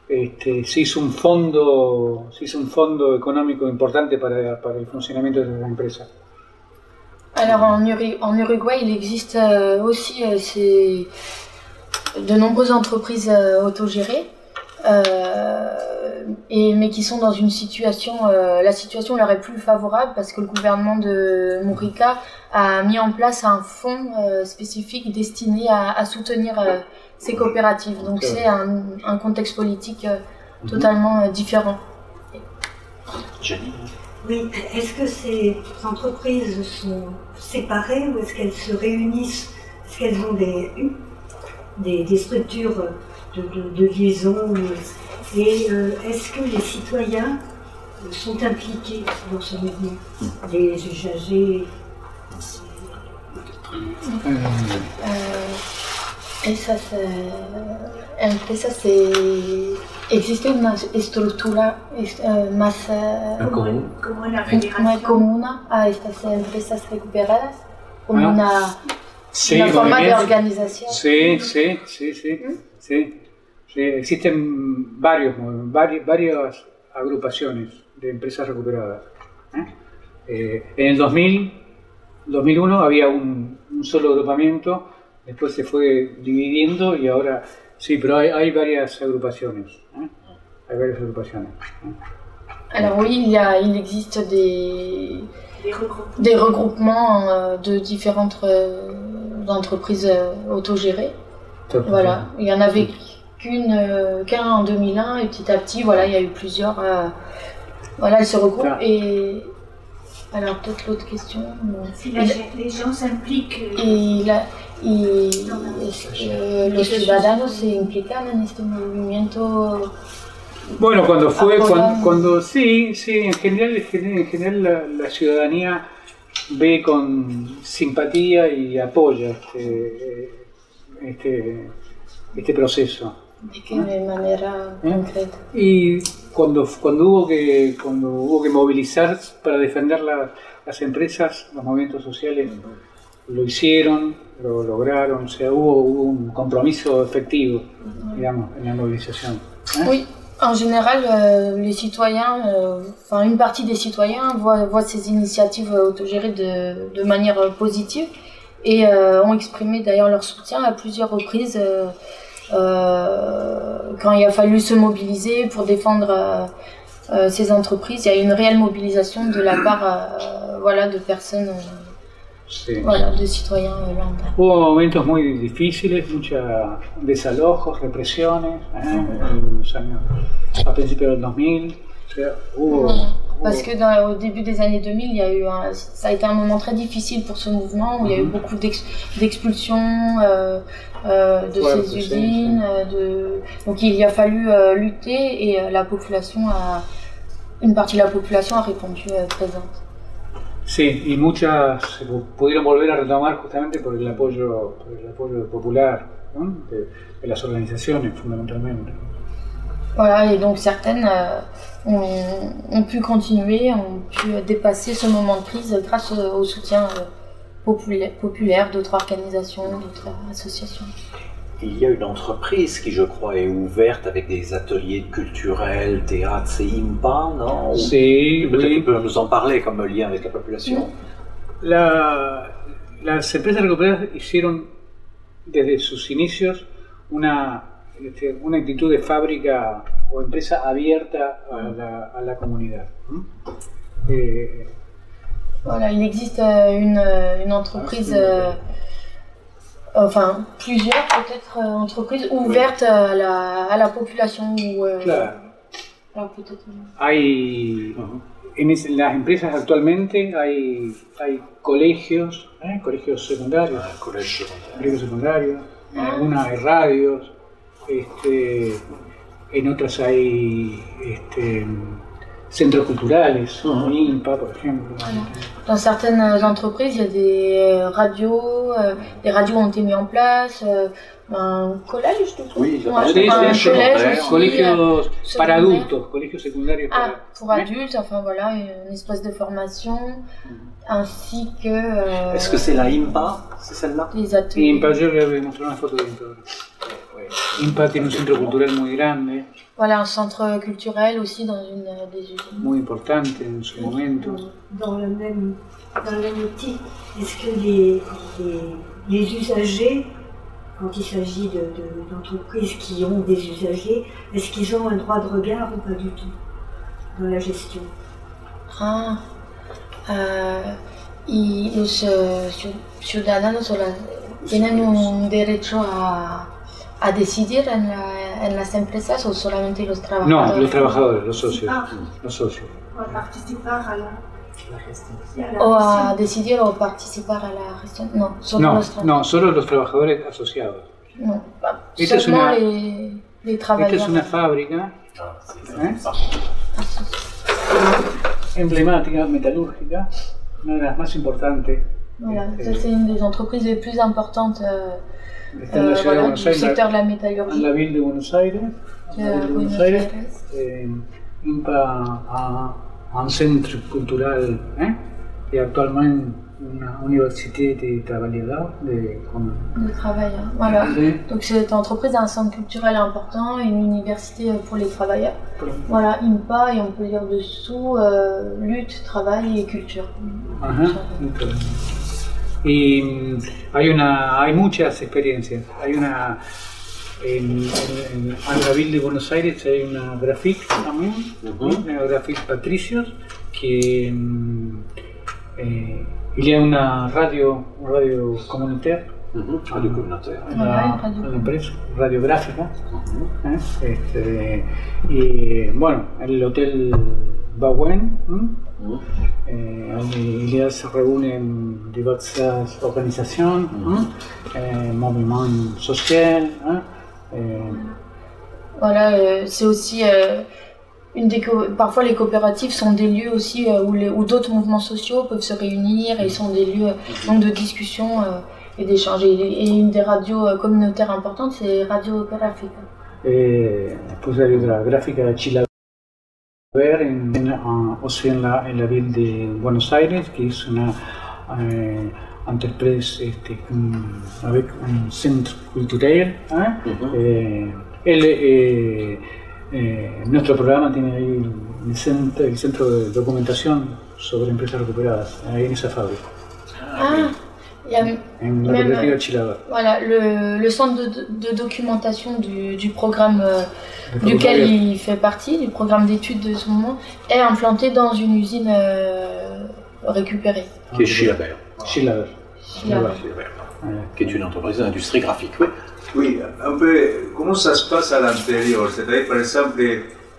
se hizo un fondo económico importante para el funcionamiento de las empresas.
Alors en Uruguay, il existe aussi de nombreuses entreprises autogérées. mais qui sont dans une situation, la situation leur est plus favorable parce que le gouvernement de Mujica a mis en place un fonds spécifique destiné à soutenir ces coopératives. Donc c'est un contexte politique totalement différent.
Jenny.
Oui, est-ce que ces entreprises sont séparées ou est-ce qu'elles se réunissent? Est-ce qu'elles ont des structures de liaison? Et est-ce que les citoyens sont impliqués dans ce mouvement? Les usagers?
¿Existe una estructura más común a estas empresas recuperadas? ¿Como una forma de organización?
Sí, existen varias agrupaciones de empresas recuperadas. En el 2001 había un solo agrupamiento, después se fue dividiendo y ahora sí, pero hay varias agrupaciones.
Alors oui, il existe des regroupements de différentes entreprises autogérées. Voilà, il y en avait qu'un en 2001 et petit à petit, voilà, il y a eu plusieurs. Voilà, elles se regroupent et alors peut-être l'autre question.
Si les gens s'impliquent.
Los ciudadanos se implican en este movimiento.
Bueno, sí, en general la ciudadanía ve con simpatía y apoya este proceso.
¿De qué manera concreta?
Y cuando hubo que movilizar para defender las empresas, los movimientos sociales lo hicieron, lo lograron, o sea, hubo un compromiso efectivo, digamos, en la movilización.
Oui, en général, les citoyens, enfin une partie des citoyens voient ces initiatives autogérées de manière positive et ont exprimé d'ailleurs leur soutien à plusieurs reprises quand il a fallu se mobiliser pour défendre ces entreprises. Il y a eu une réelle mobilisation de la part voilà, de personnes.
Sí.
Voilà, de citoyens lambda.
Hubo momentos muy difíciles, muchos desalojos, represiones, a principios del 2000. O sea,
Parce que au début des années 2000, ça a été un moment très difficile pour ce mouvement où il y a eu beaucoup d'expulsions de ces usines. Donc il a fallu lutter et une partie de la population a répondu présente.
Sí, y muchas se pudieron volver a retomar justamente por el apoyo popular, ¿no? de las organizaciones fundamentalmente.
Voilà, et donc certaines ont pu continuer, ont pu dépasser ce moment de crise grâce au soutien populaire d'autres organisations, d'autres associations.
Il y a une entreprise qui, je crois, est ouverte avec des ateliers culturels, théâtre, c'est IMPA, non?
Sí,
peut-être tu peux nous en parler comme lien avec la population.
Las empresas recuperadas hicieron desde sus inicios una actitud de fábrica o empresa abierta a la comunidad.
Voilà, il existe une entreprise... enfin, plusieurs peut-être entreprises ouvertes à la population.
Claro. Hay, en las empresas actualmente hay colegios, colegios secundarios, colegios secundarios, en algunas hay radios, en otras hay centros culturales, IMPA por ejemplo.
Dans certaines entreprises, il y a des radios ont été mis en place, un collège,
oui,
colegios para adultos, colegios secundarios
pour adultes, enfin voilà, une espèce de formation, ainsi que...
Est-ce que c'est la IMPA, c'est celle-là?
Des ateliers.
IMPA, yo le voy a mostrar una foto de IMPA. IMPA tiene un centro cultural muy grande.
Voilà, un centre culturel aussi dans une des usines.
Muy importante en su momento.
Dans le même outil, est-ce que les usagers quand il s'agit d'entreprises qui ont des usagers, est-ce qu'ils ont un droit de regard ou pas du tout dans la gestion?
Y los ciudadanos tienen un derecho a decidir en las empresas o solamente los trabajadores?
No, los trabajadores, los socios. Los socios.
O a participar a la gestión.
O a decidir o participar a la gestión. No, solo los trabajadores.
No, solo los trabajadores asociados.
No,
Esta
solo
es una fábrica emblemática, metalúrgica, una de las más importantes.
Voilà, ça c'est une des entreprises les plus importantes du secteur de la métallurgie.
En la ville de Buenos Aires, INPA a un centre cultural et actuellement une université de travail.
Voilà. Donc cette entreprise a un centre culturel important et une université pour les travailleurs. Voilà, INPA, et on peut dire dessous lutte, travail et culture.
Y hay muchas experiencias. Hay en la ville de Buenos Aires hay una Grafic también, una Grafic Patricios, que il y a una radio communautaire,
radio communautaire,
una empresa radiográfica, y bueno, el hotel Bauen, allí se reúnen diversas organizaciones, movimientos sociales.
Voilà, c'est aussi parfois les coopératives sont des lieux aussi où d'autres mouvements sociaux peuvent se réunir et sont des lieux donc, de discussion et d'échange. Et une des radios communautaires importantes, c'est Radio Gráfica.
Después Radio Gráfica de Chilaver, aussi en la ville de Buenos Aires, qui est une entreprise avec un centre culturel. Nuestro programa tiene ahí el centro de documentación sobre empresas recuperadas, ahí en esa fábrica. En la coopérative Chilaver.
Voilà, le centre de documentation du programme duquel il fait partie, du programme d'études de ce moment, est implanté dans une usine récupérée.
Qui est Chilaver.
Chilaver.
Qui est une entreprise d'industrie graphique. Oui.
Oui, un peu, comment ça se passe à l'intérieur? C'est-à-dire, par exemple,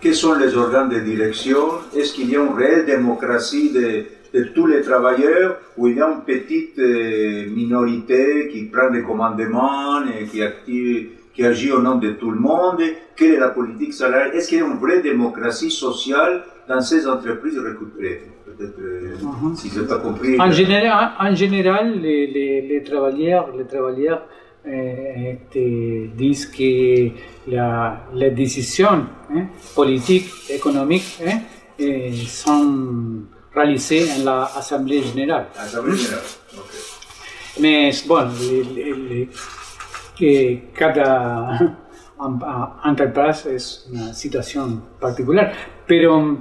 quels sont les organes de direction? Est-ce qu'il y a une réelle démocratie de tous les travailleurs ou il y a une petite minorité qui prend les commandements et qui agit au nom de tout le monde? Quelle est la politique salariale? Est-ce qu'il y a une vraie démocratie sociale dans ces entreprises récupérées? Peut-être, si je n'ai pas compris.
En général, les travailleurs disent que les décisions politiques, économiques sont réalisées en l'Assemblée générale. Mais bon, cada entreprise es una situación particular, pero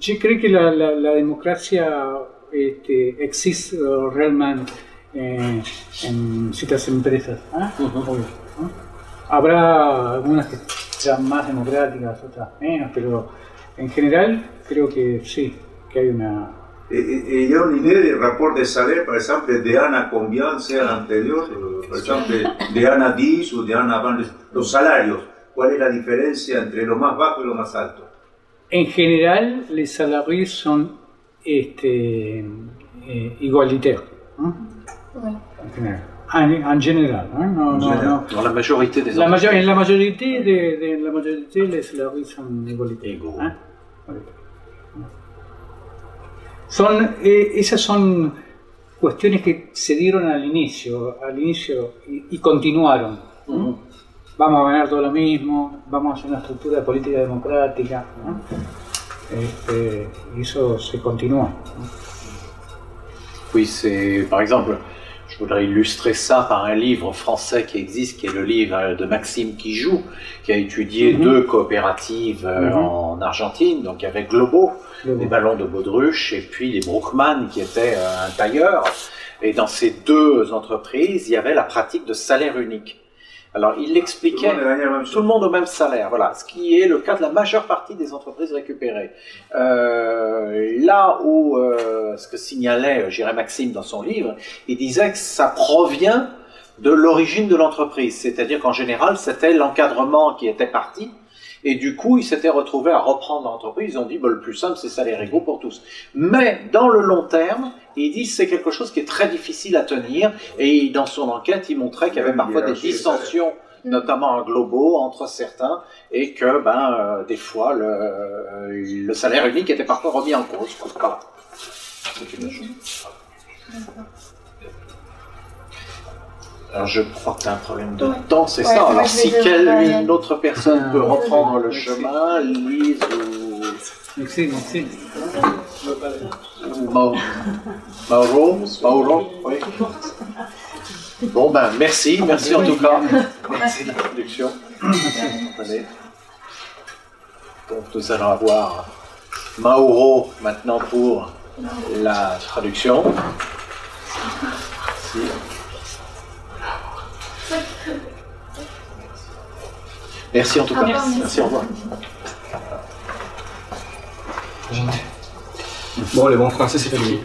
yo creo que la democracia existe realmente en ciertas empresas. Habrá algunas que sean más democráticas, otras menos, pero en general creo que sí, que hay una...
Il y a une idée des rapports de salaire, par exemple, de un à combien c'est à l'intérieur, par exemple, de un à 10 ou de un à 20, los salarios. ¿Cuál es la diferencia entre lo más bajo y lo más alto?
En general, los salarios son igualitarios. En general,
dans la majorité des entreprises.
En la majorité, les salarios son igualitarios. Esas son cuestiones que se dieron al inicio y continuaron. Vamos a ganar todo lo mismo, vamos a hacer una estructura de política democrática, y eso se continúa.
Oui, c'est par exemple, Je voudrais illustrer ça par un livre français qui existe, qui est le livre de Maxime Quijoux, qui a étudié deux coopératives en Argentine. Donc il y avait Globo, les ballons de baudruche, et puis les Brookman, qui était un tailleur. Et dans ces deux entreprises, il y avait la pratique de salaire unique. Alors, il expliquait tout le monde au même salaire, voilà, ce qui est le cas de la majeure partie des entreprises récupérées. Là où, ce que signalait, j'irais Maxime dans son livre, il disait que ça provient de l'origine de l'entreprise, c'est-à-dire qu'en général, c'était l'encadrement qui était parti, et du coup, ils s'étaient retrouvés à reprendre l'entreprise, ils ont dit, bah, le plus simple, c'est salaire égaux pour tous. Mais, dans le long terme, ils disent que c'est quelque chose qui est très difficile à tenir, et dans son enquête, il montrait qu'il y avait parfois des dissensions, notamment à Globo, entre certains, et que, des fois, le salaire unique était parfois remis en cause. Voilà. C'est une chose. Alors je crois que tu as un problème de temps, c'est ça. Alors si une autre personne peut reprendre le chemin, Lise ou...
Merci.
Ou Mauro, oui. Bon merci en tout cas. Merci de l'introduction. Donc nous allons avoir Mauro maintenant pour la traduction. Merci. Merci en tout cas. Merci, au revoir.
Bon, les bons français, c'est fini.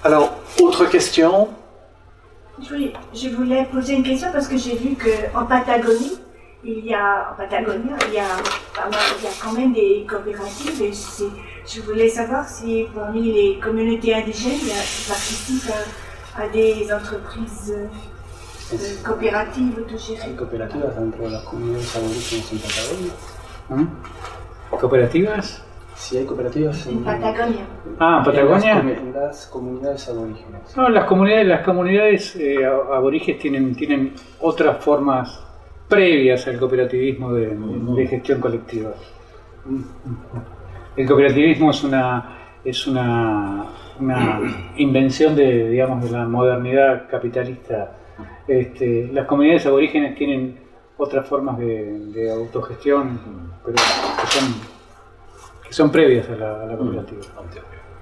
Alors, autre question?
Je voulais poser une question parce que j'ai vu qu'en Patagonie, il y a quand même des coopératives et je voulais savoir si parmi les communautés indigènes, il participent à des entreprises coopératives autogérées.
Cooperativas dentro de las comunidades aborígenes en Patagonia.
¿Cooperativas?
Sí, hay cooperativas
en Patagonia.
Ah, en Patagonia.
En las comunidades aborígenes.
No, las comunidades aborígenes tienen otras formas previas al cooperativismo de gestión colectiva. El cooperativismo es una invención de la modernidad capitalista. Las comunidades aborígenes tienen otras formas de autogestión, pero que son previas a la coopérative.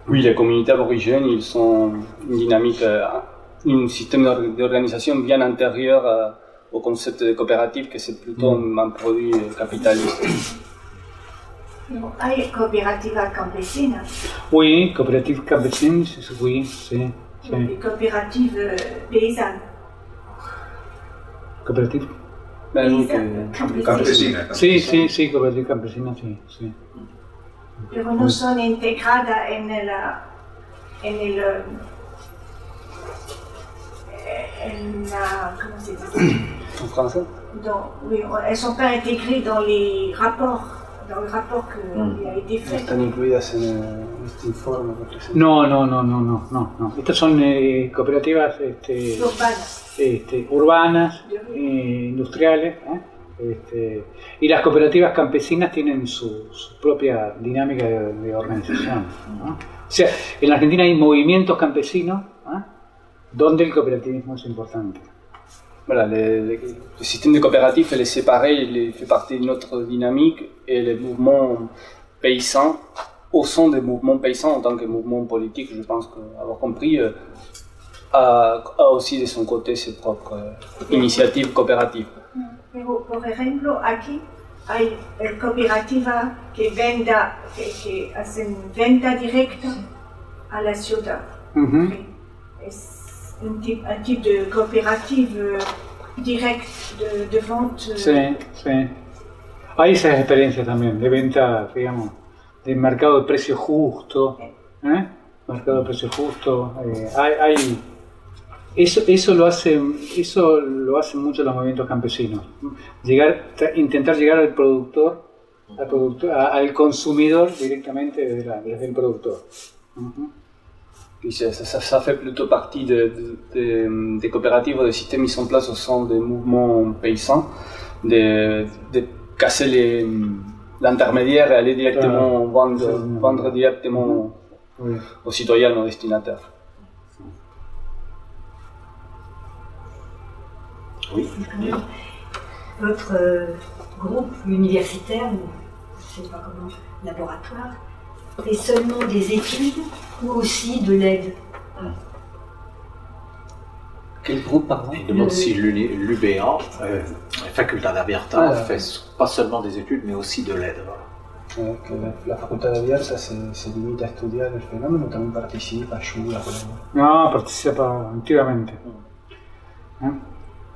Oui, les communautés aborigènes, ils ont une dynamique, un système d'organisation bien antérieur au concept de coopérative, que c'est plutôt un produit capitaliste.
Hay cooperativas campesinas.
Oui, coopératives campesines, oui, sí.
Et coopératives paysannes.
Cooperative.
Campesina.
Sí, cooperative campesina, sí.
Pero no son integradas en ¿cómo se dice?
En français?
Oui, elles ne sont pas intégrées dans les rapports, dans le rapport qui a été fait.
Están incluidas en este informe.
No. Estas son cooperativas urbanas, industriales, y las cooperativas campesinas tienen su propia dinámica de organización, ¿no? O sea, en la Argentina hay movimientos campesinos donde el cooperativismo es importante.
Voilà, le système de coopérative, elle est séparée, il fait partie d'une autre dynamique, et les mouvements paysans, au sein des mouvements paysans en tant que mouvement politique, je pense qu'avoir compris, a aussi de son côté ses propres initiatives coopératives.
Pero, por ejemplo, aquí hay cooperativas que hacen venta directa a la ciudad. Es un type de coopérative directe de vente.
Sí. Hay esas experiencias también de venta, digamos, de mercado de precio justo. Mercado de precio justo. Eso lo hacen mucho los movimientos campesinos. Intentar llegar al productor, al consumidor directamente desde el productor.
Oui, ça fait plutôt partie des coopératives ou des systèmes mis en place au sein des mouvements paysans, de casser l'intermédiaire et aller directement vendre directement aux citoyens, aux destinataires.
Oui.
Votre groupe universitaire, je ne sais pas comment, laboratoire, fait seulement des études ou aussi de l'aide?
Quel groupe, pardon?
Il demande si l'UBA, Facultad Abierta, fait pas seulement des études, mais aussi de l'aide.
Que la Facultad Abierta se limita a estudiar el fenómeno, también participa, ayuda.
No, participa activamente.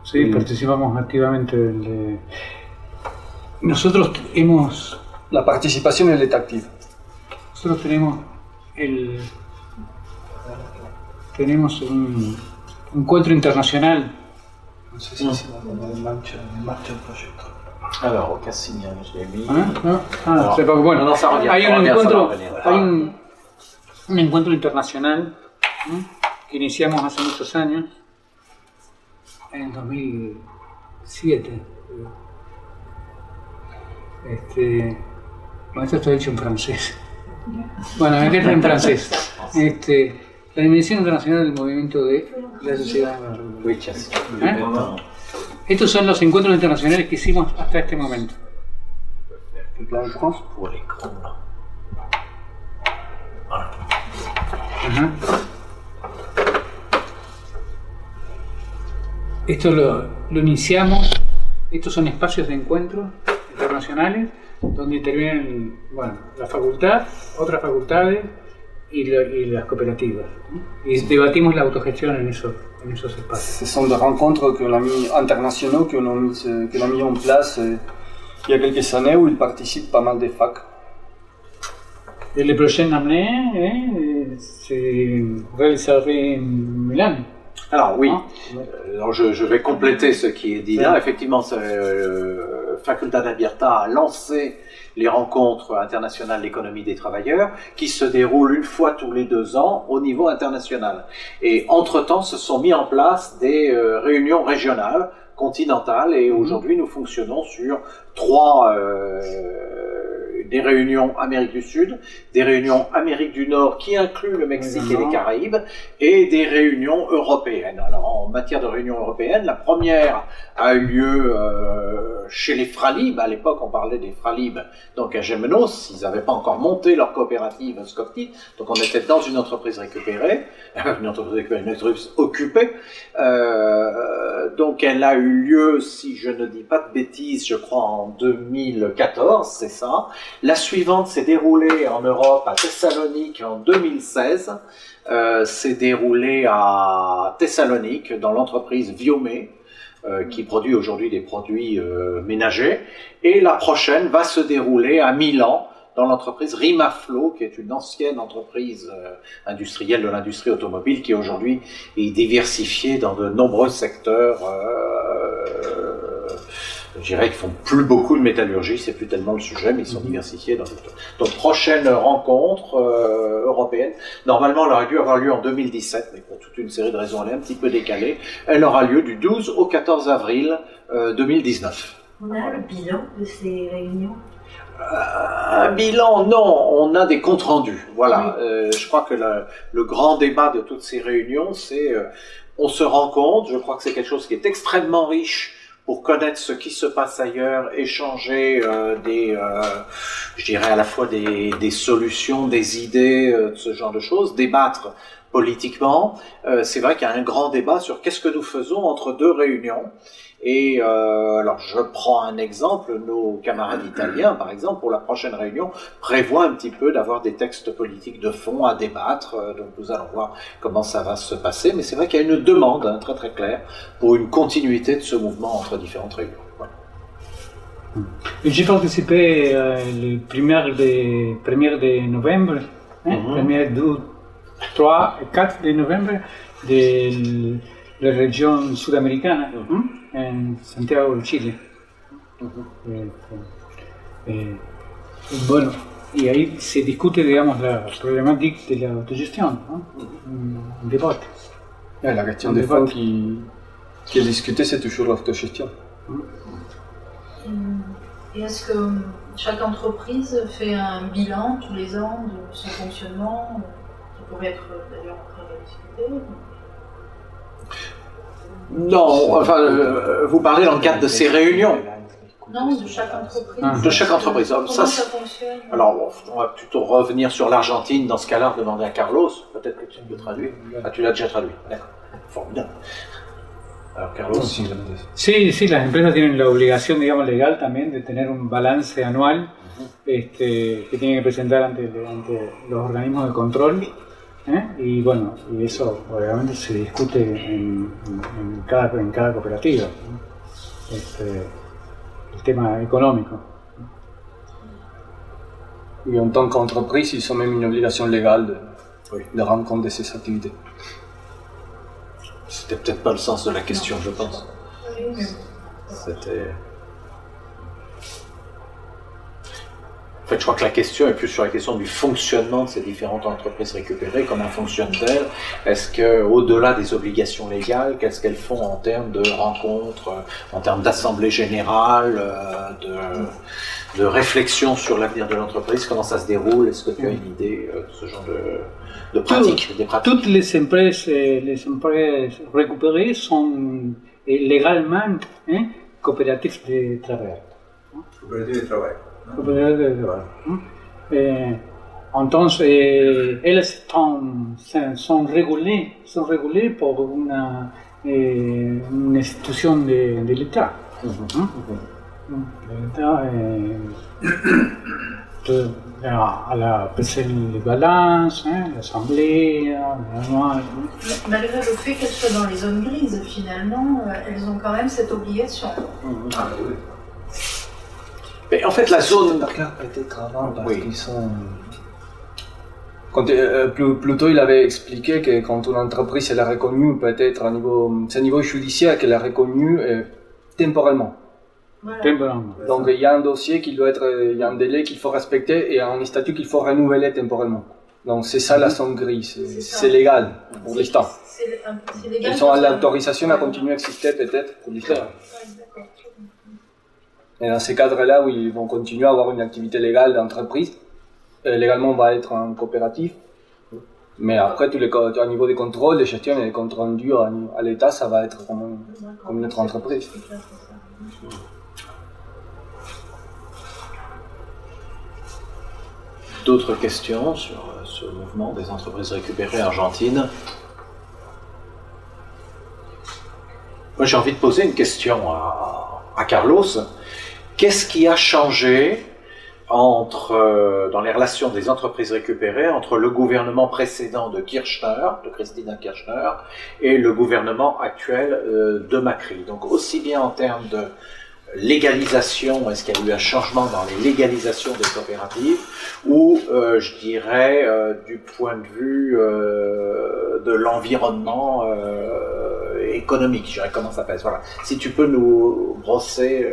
Sí, participamos activamente. Nosotros hemos...
La participación elle est active.
Nosotros tenemos un encuentro internacional.
No sé si se va a poner en marcha el proyecto.
Alors, aucun signal, je l'ai mis.
C'est pas bueno.
No, ça revient,
hay
ça
un
revient,
encuentro,
ça revient.
hay un encuentro internacional que iniciamos hace muchos años, en 2007. Bueno, esto está dicho en francés. Bueno, en francés. La Dimensión Internacional del Movimiento de la Sociedad. Estos son los encuentros internacionales que hicimos hasta este momento.
El plan de France pour l'écran.
Esto lo iniciamos. Estos son espacios de encuentro internacionales donde intervienen, bueno, la facultad, otras facultades y las cooperativas. Y debatimos la autogestión en esos espacios.
Ce sont des rencontres internationaux qu'on a mis en place il y a quelques années où il participe pas mal de facs.
Le prochaine année se réaliserait en Milan.
Alors oui, alors je vais compléter ce qui est dit là. Effectivement, Facultad Abierta a lancé les rencontres internationales d'économie des travailleurs qui se déroulent une fois tous les 2 ans au niveau international. Et entre-temps, se sont mis en place des réunions régionales, continentales, et aujourd'hui nous fonctionnons sur 3 des réunions Amérique du Sud, des réunions Amérique du Nord qui incluent le Mexique et les Caraïbes, et des réunions européennes. Alors en matière de réunions européennes, la première a eu lieu chez les Fralib. À l'époque on parlait des Fralib, donc à Gémenos, ils n'avaient pas encore monté leur coopérative Scopti, donc on était dans une entreprise récupérée, une entreprise occupée. Donc elle a eu lieu, si je ne dis pas de bêtises, je crois en 2014, c'est ça. La suivante s'est déroulée en Europe, à Thessalonique, en 2016. S'est déroulée à Thessalonique, dans l'entreprise Viomé, qui produit aujourd'hui des produits ménagers. Et la prochaine va se dérouler à Milan, dans l'entreprise Rimaflo, qui est une ancienne entreprise industrielle de l'industrie automobile, qui aujourd'hui est diversifiée dans de nombreux secteurs. Je dirais qu'ils font plus beaucoup de métallurgie, c'est plus tellement le sujet, mais ils sont diversifiés dans le secteur. Donc prochaine rencontre européenne, normalement elle aurait dû avoir lieu en 2017, mais pour toute une série de raisons elle est un petit peu décalée. Elle aura lieu du 12 au 14 avril 2019.
On a le bilan de ces réunions?
Un bilan, non, on a des comptes rendus. Voilà, je crois que le grand débat de toutes ces réunions, c'est on se rend compte, je crois que c'est quelque chose qui est extrêmement riche pour connaître ce qui se passe ailleurs, échanger je dirais à la fois des solutions, des idées, de ce genre de choses, débattre politiquement. C'est vrai qu'il y a un grand débat sur qu'est-ce que nous faisons entre 2 réunions. Et alors je prends un exemple, nos camarades italiens par exemple pour la prochaine réunion prévoient un petit peu d'avoir des textes politiques de fond à débattre, donc nous allons voir comment ça va se passer, mais c'est vrai qu'il y a une demande très très claire pour une continuité de ce mouvement entre différentes réunions. Voilà.
J'ai participé les premières de novembre, première 2, 3 et 4 de novembre de la région sud-américaine, en Santiago de Chile. Bueno, y ahí se discute, digamos, la problemática de la autogestión, ¿no? Un debate.
La question des fonds qui est discutée, c'est toujours l'autogestion.
Et est-ce que chaque entreprise fait un bilan tous les ans de son fonctionnement? pourrait être d'ailleurs en train de discuter.
Non, enfin, vous parlez dans le cadre de ces réunions.
Non, de chaque entreprise.
De chaque entreprise.
Comment ça fonctionne?
Alors, on va plutôt revenir sur l'Argentine. Dans ce cas-là, demander à Carlos. Peut-être que tu peux traduire. Ah, tu l'as déjà traduit. D'accord. Formidable. Alors, Carlos.
Sí, sí, las empresas tienen la obligación, digamos, legal también de tener un balance anual que tienen que presentar ante los organismos de control. Y bueno, y eso obviamente se discute en cada cooperativa, ¿no? El tema économique.
Et en tant qu'entreprise, ils ont même une obligation légale de rendre compte de ces activités.
C'était peut-être pas le sens de la question, je pense. C'était... En fait, je crois que la question est plus sur la question du fonctionnement de ces différentes entreprises récupérées. Comment fonctionnent-elles? Est-ce qu'au-delà des obligations légales, qu'est-ce qu'elles font en termes de rencontres, en termes d'assemblée générale, de réflexion sur l'avenir de l'entreprise? Comment ça se déroule? Est-ce que tu as une idée de ce genre de pratiques, des pratiques?
Toutes les empresas récupérées sont légalement coopératives de travail.
Coopératives de travail.
Entonces, elles sont régulées par une institution de l'État. L'État à la PC de balance, l'Assemblée, l'annual.
Malgré le fait qu'elles soient dans les zones grises, finalement, elles ont quand même cette obligation.
Ah, oui.
Mais en fait, la zone...
Peut-être avant, parce qu'ils sont... Plutôt, il avait expliqué que quand une entreprise elle a reconnu, peut-être c'est au niveau judiciaire qu'elle a reconnu temporellement.
Voilà.
Donc il y a un dossier qui doit être, il y a un délai qu'il faut respecter et un statut qu'il faut renouveler temporellement. Donc c'est ça la zone grise, c'est légal pour l'instant. Ils ont l'autorisation à continuer à exister peut-être pour l'histoire. Et dans ces cadres-là où ils vont continuer à avoir une activité légale d'entreprise, légalement on va être en coopérative, mais après tous les au niveau des contrôles, des gestions et des comptes rendus à l'État, ça va être comme une autre entreprise.
D'autres questions sur ce mouvement des entreprises récupérées argentines? Moi j'ai envie de poser une question à Carlos. Qu'est-ce qui a changé dans les relations des entreprises récupérées entre le gouvernement précédent de Cristina Kirchner, et le gouvernement actuel de Macri? Donc aussi bien en termes de légalisation, est-ce qu'il y a eu un changement dans les légalisations des coopératives, ou je dirais du point de vue de l'environnement économique, je dirais comment ça s'appelle. Voilà. Si tu peux nous brosser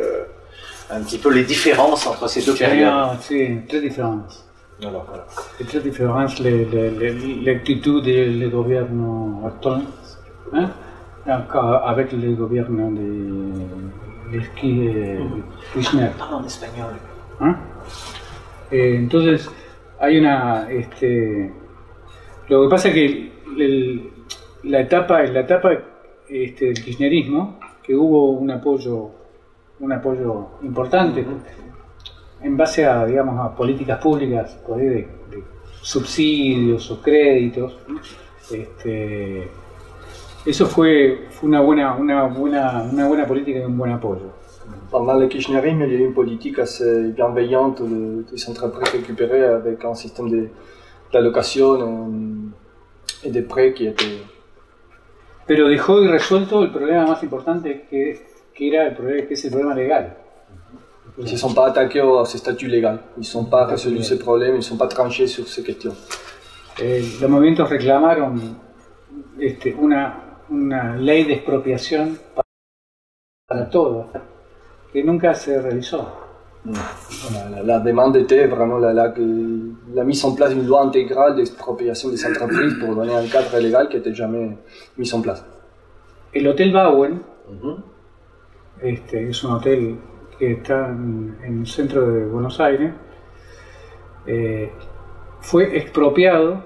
un petit peu les différences entre ces deux périodes.
Sí, tres différences.
Alors, voilà.
Tres différences, l'actitud du gouvernement actuel avec le gouvernement de Kirchner.
Parle en espagnol.
Entonces, hay una... lo que pasa es que la etapa del kirchnerismo, que hubo un apoyo importante en base a, digamos, a políticas públicas por ahí de subsidios o créditos. Eso fue una buena política y un buen apoyo.
Pendant le kirchnerisme, il y a eu une politique assez bienveillante des entreprises récupérées avec un système d'allocation et de prêts qui était...
Pero dejó irresuelto el problema más importante que es el problema legal.
Ils ne se sont pas attaqués à ce statut légal, ils ne sont pas résolus ces problèmes, ils ne sont pas tranchés sur ces questions.
Los movimientos reclamaron una ley de expropiación para todos, que nunca se realizó.
La demande était vraiment la mise en place d'une loi intégrale d'expropriation des entreprises pour donner un cadre légal qui n'était jamais mis en place.
El Hotel Bauen, es un hotel que está en el centro de Buenos Aires, fue expropiado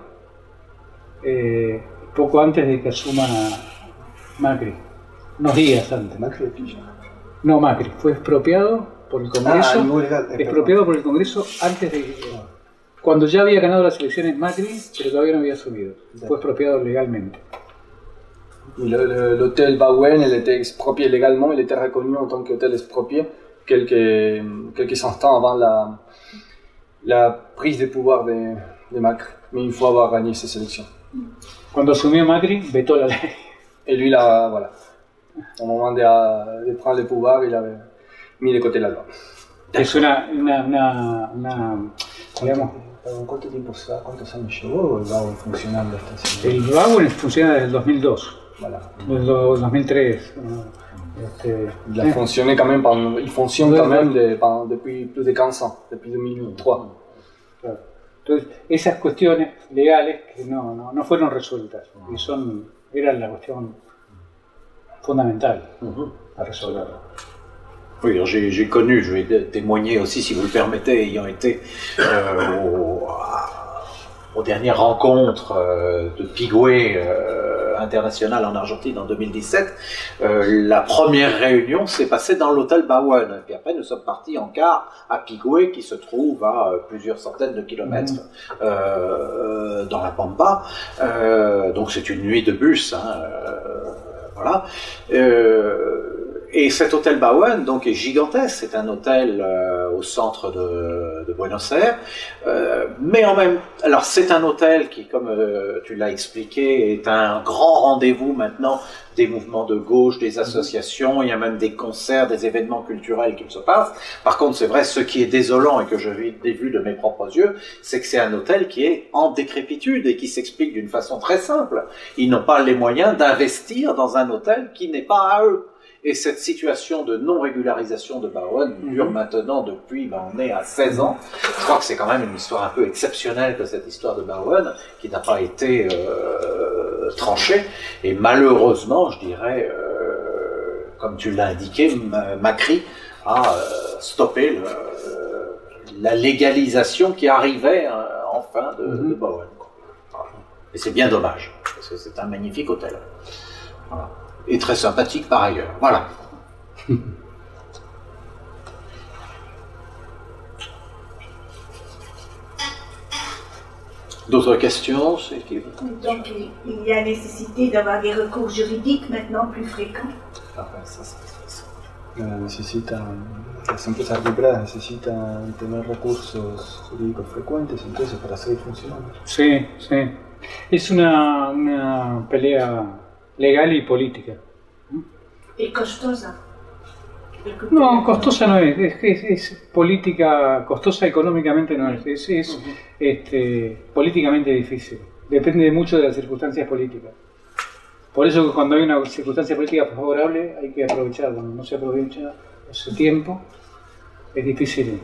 poco antes de que asuma Macri, unos días antes.
Macri
no, Macri fue expropiado por el Congreso, expropiado por el Congreso antes de cuando ya había ganado las elecciones Macri, pero todavía no había asumido. Fue expropiado legalmente.
L'hôtel Baouen, il était exproprié légalement, il était reconnu en tant qu'hôtel exproprié quelques instants avant la prise de pouvoir de Macri. Mais il faut avoir gagné ces élections.
Cuando asumió Macri, vetó la ley.
Et lui, là, voilà. Au moment de prendre le pouvoir, il avait mis de côté la loi.
Es digamos,
¿Cuánto tiempo cuántos años llevó el Baouen funcionando hasta así?
El Baouen funciona desde el 2002.
Voilà.
Desde el 2003.
Il a fonctionné quand même, il fonctionne quand même depuis plus de 15 ans, depuis 2003.
Claro. Entonces, esas cuestiones legales que no fueron resueltas, y eran la cuestión fundamental à resolver.
Oui, j'ai connu, je vais témoigner aussi si vous le permettez, ayant été aux dernières rencontres de Pigüé international en Argentine en 2017, la première réunion s'est passée dans l'hôtel Baouen. Puis après, nous sommes partis en car à Pigüé, qui se trouve à plusieurs centaines de kilomètres dans la Pampa. Donc c'est une nuit de bus, voilà. Et cet hôtel Baouen donc, est gigantesque, c'est un hôtel au centre de Buenos Aires, mais en même alors c'est un hôtel qui, comme tu l'as expliqué, est un grand rendez-vous maintenant des mouvements de gauche, des associations, il y a même des concerts, des événements culturels qui se passent. Par contre, c'est vrai, ce qui est désolant et que je l'ai vu de mes propres yeux, c'est que c'est un hôtel qui est en décrépitude et qui s'explique d'une façon très simple. Ils n'ont pas les moyens d'investir dans un hôtel qui n'est pas à eux. Et cette situation de non-régularisation de Baouen dure maintenant depuis, on est à 16 ans. Je crois que c'est quand même une histoire un peu exceptionnelle que cette histoire de Baouen, qui n'a pas été tranchée. Et malheureusement, je dirais, comme tu l'as indiqué, Macri a stoppé la légalisation qui arrivait enfin de Baouen. Et c'est bien dommage, parce que c'est un magnifique hôtel. Voilà. Et très sympathique par ailleurs. Voilà. D'autres questions?
Donc il y a nécessité d'avoir des recours juridiques maintenant plus fréquents.
Necesita, las empresas recuperadas necesitan tener recursos jurídicos frecuentes entonces para seguir funcionando.
Sí, sí. Es una pelea legal y política.
¿Y costosa?
No, costosa no es política, costosa económicamente no es políticamente difícil. Depende mucho de las circunstancias políticas. Por eso cuando hay una circunstancia política favorable hay que aprovecharla. Cuando no se aprovecha ese tiempo es difícil.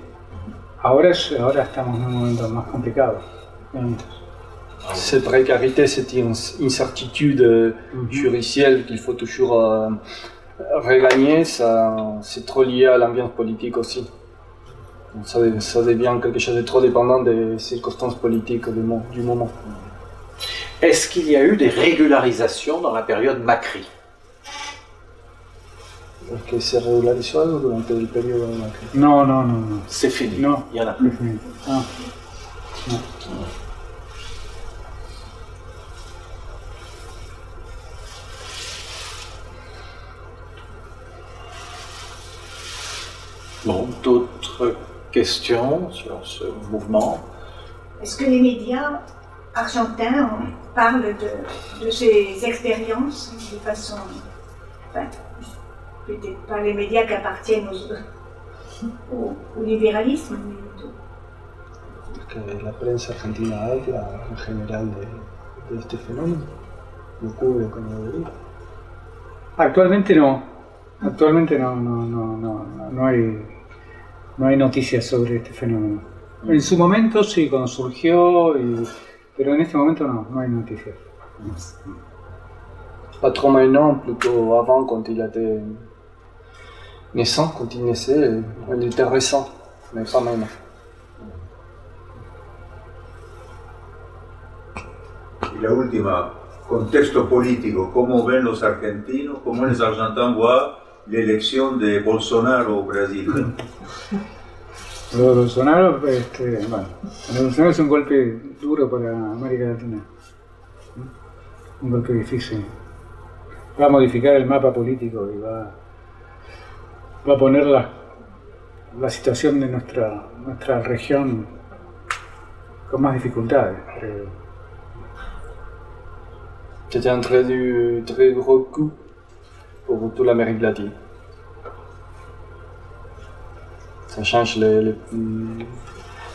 Ahora estamos en un momento más complicado que antes.
Cette précarité, cette incertitude judiciaire qu'il faut toujours regagner, c'est trop lié à l'ambiance politique aussi. Ça devient quelque chose de trop dépendant des circonstances politiques du moment.
Est-ce qu'il y a eu des régularisations dans la période Macri?
Est-ce que c'est régularisé durant la période Macri?
Non.
C'est fini.
Non.
Il n'y en a plus.
Non.
Bon, d'autres questions sur ce mouvement?
Est-ce que les médias argentins parlent de ces expériences de façon... Enfin, peut-être pas les médias qui appartiennent au libéralisme,
que la prensa argentina habla en general de este fenómeno, lo cubre como debería.
Actualmente no hay noticias sobre este fenómeno. En su momento sí, cuando surgió, pero en este momento no hay noticias.
Pas trop maintenant, plutôt avant quand il était naissant, quand il naissait, il était récent, mais pas maintenant.
la última, contexto político, cómo ven los argentinos, cómo los argentinos voient l'élection de Bolsonaro au Brasil.
Lo de Bolsonaro, bueno, Bolsonaro es un golpe duro para América Latina, un golpe difícil. Va a modificar el mapa político y va a poner la situación de nuestra región con más dificultades, creo.
C'était un très gros coup pour toute l'Amérique latine. Ça change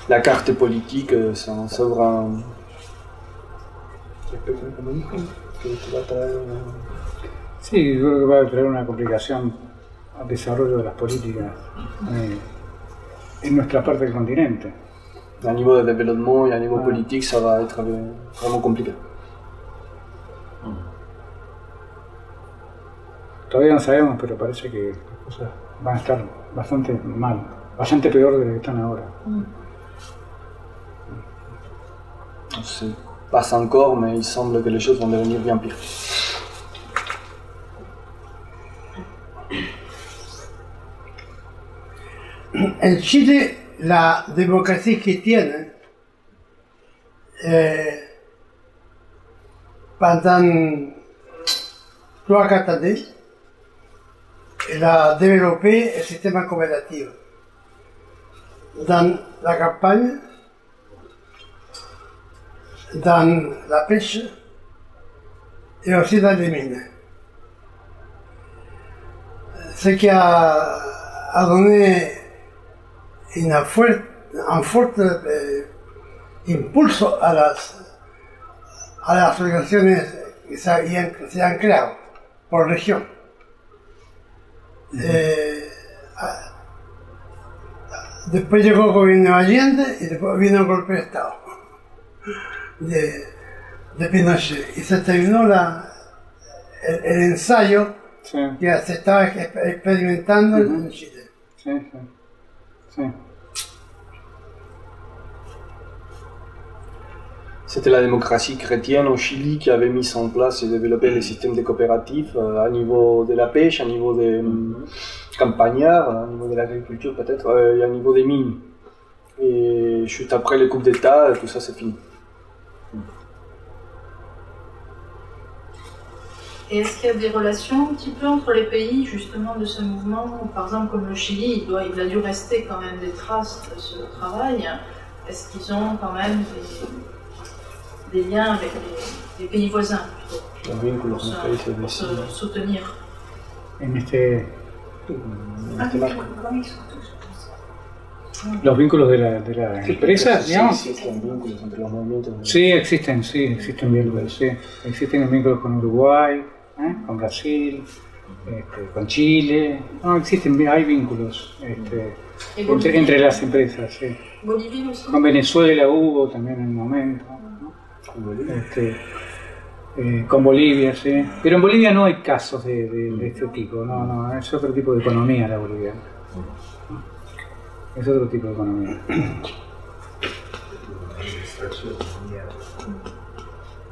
la carte politique, ça ouvre un...
Sí, yo creo que va a traer una complicación al desarrollo de las políticas en nuestra parte del continente.
À niveau de développement et à niveau politique, ça va être vraiment compliqué.
Todavía no sabemos, pero parece que las cosas van a estar bastante mal, bastante peor de lo que están ahora.
On se passe encore, mais il semble que les choses vont devenir bien pires.
En Chile, la democracia que tienen pendant 3-4 années, elle a développé un système coopératif dans la campagne, dans la pêche et aussi dans les mines. Ce qui a donné un fort impulso a las organizaciones que se han creado por región. Después llegó el gobierno de Allende y después vino el golpe de Estado de Pinochet y se terminó el ensayo que se estaba experimentando en Chile.
Sí.
C'était la démocratie chrétienne au Chili qui avait mis en place et développé les systèmes de coopératifs à niveau de la pêche, à niveau des campagnards, à niveau de l'agriculture peut-être, et à niveau des mines. Et juste après les coups d'État, tout ça c'est fini.
Et est-ce qu'il y a des relations un petit peu entre les pays justement de ce mouvement? Par exemple comme le Chili, il a dû rester quand même des traces de ce travail. Est-ce qu'ils ont quand même des liens avec les pays voisins pour se soutenir?
Los vínculos de la empresa, digamos.
Sí, existen vínculos entre los movimientos.
Sí, existen vínculos, sí. Existen vínculos con Uruguay, con Brasil, con Chile. No, hay vínculos entre las empresas, sí.
Bolivia aussi.
Con Venezuela hubo también en un momento, ¿no? Con Bolivia, sí. Pero en Bolivia no hay casos de este tipo, no, es otro tipo de economía la boliviana. Es otro tipo de economía.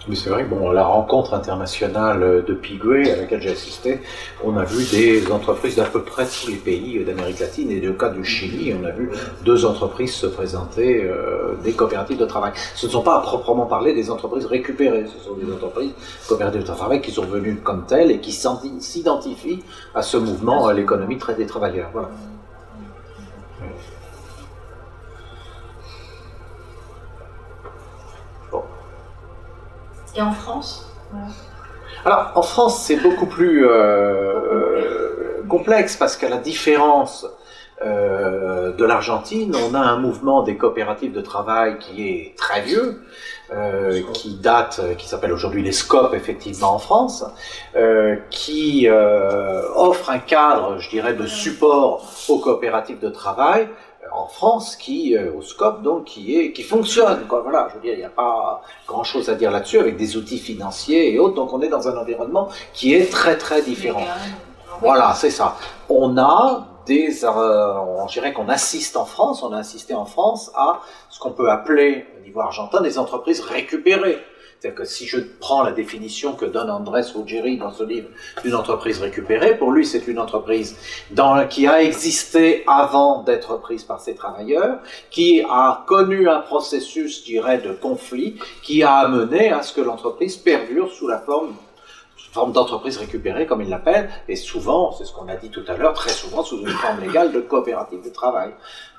Mais c'est vrai que la rencontre internationale de Pigüé à laquelle j'ai assisté, on a vu des entreprises d'à peu près tous les pays d'Amérique latine, et dans le cas du Chili, on a vu 2 entreprises se présenter, des coopératives de travail. Ce ne sont pas à proprement parler des entreprises récupérées, ce sont des entreprises coopératives de travail qui sont venues comme telles et qui s'identifient à ce mouvement, à l'économie des travailleurs. Voilà.
Et en France?
Alors, en France, c'est beaucoup plus complexe parce qu'à la différence de l'Argentine, on a un mouvement des coopératives de travail qui est très vieux, qui s'appelle aujourd'hui les SCOP, effectivement, en France, qui offre un cadre, je dirais, de support aux coopératives de travail, en France, au SCOP, donc, qui fonctionne, quoi. Voilà, je veux dire, il n'y a pas grand-chose à dire là-dessus, avec des outils financiers et autres, donc on est dans un environnement qui est très très différent. Voilà, c'est ça. On a je dirais qu'on assiste en France, on a assisté en France à ce qu'on peut appeler, au niveau argentin, des entreprises récupérées. C'est-à-dire que si je prends la définition que donne Andrés Ruggieri dans ce livre d'une entreprise récupérée, pour lui c'est une entreprise qui a existé avant d'être prise par ses travailleurs, qui a connu un processus, je dirais, de conflit, qui a amené à ce que l'entreprise perdure sous la forme d'entreprise récupérée, comme il l'appelle, et souvent, c'est ce qu'on a dit tout à l'heure, très souvent sous une forme légale de coopérative de travail.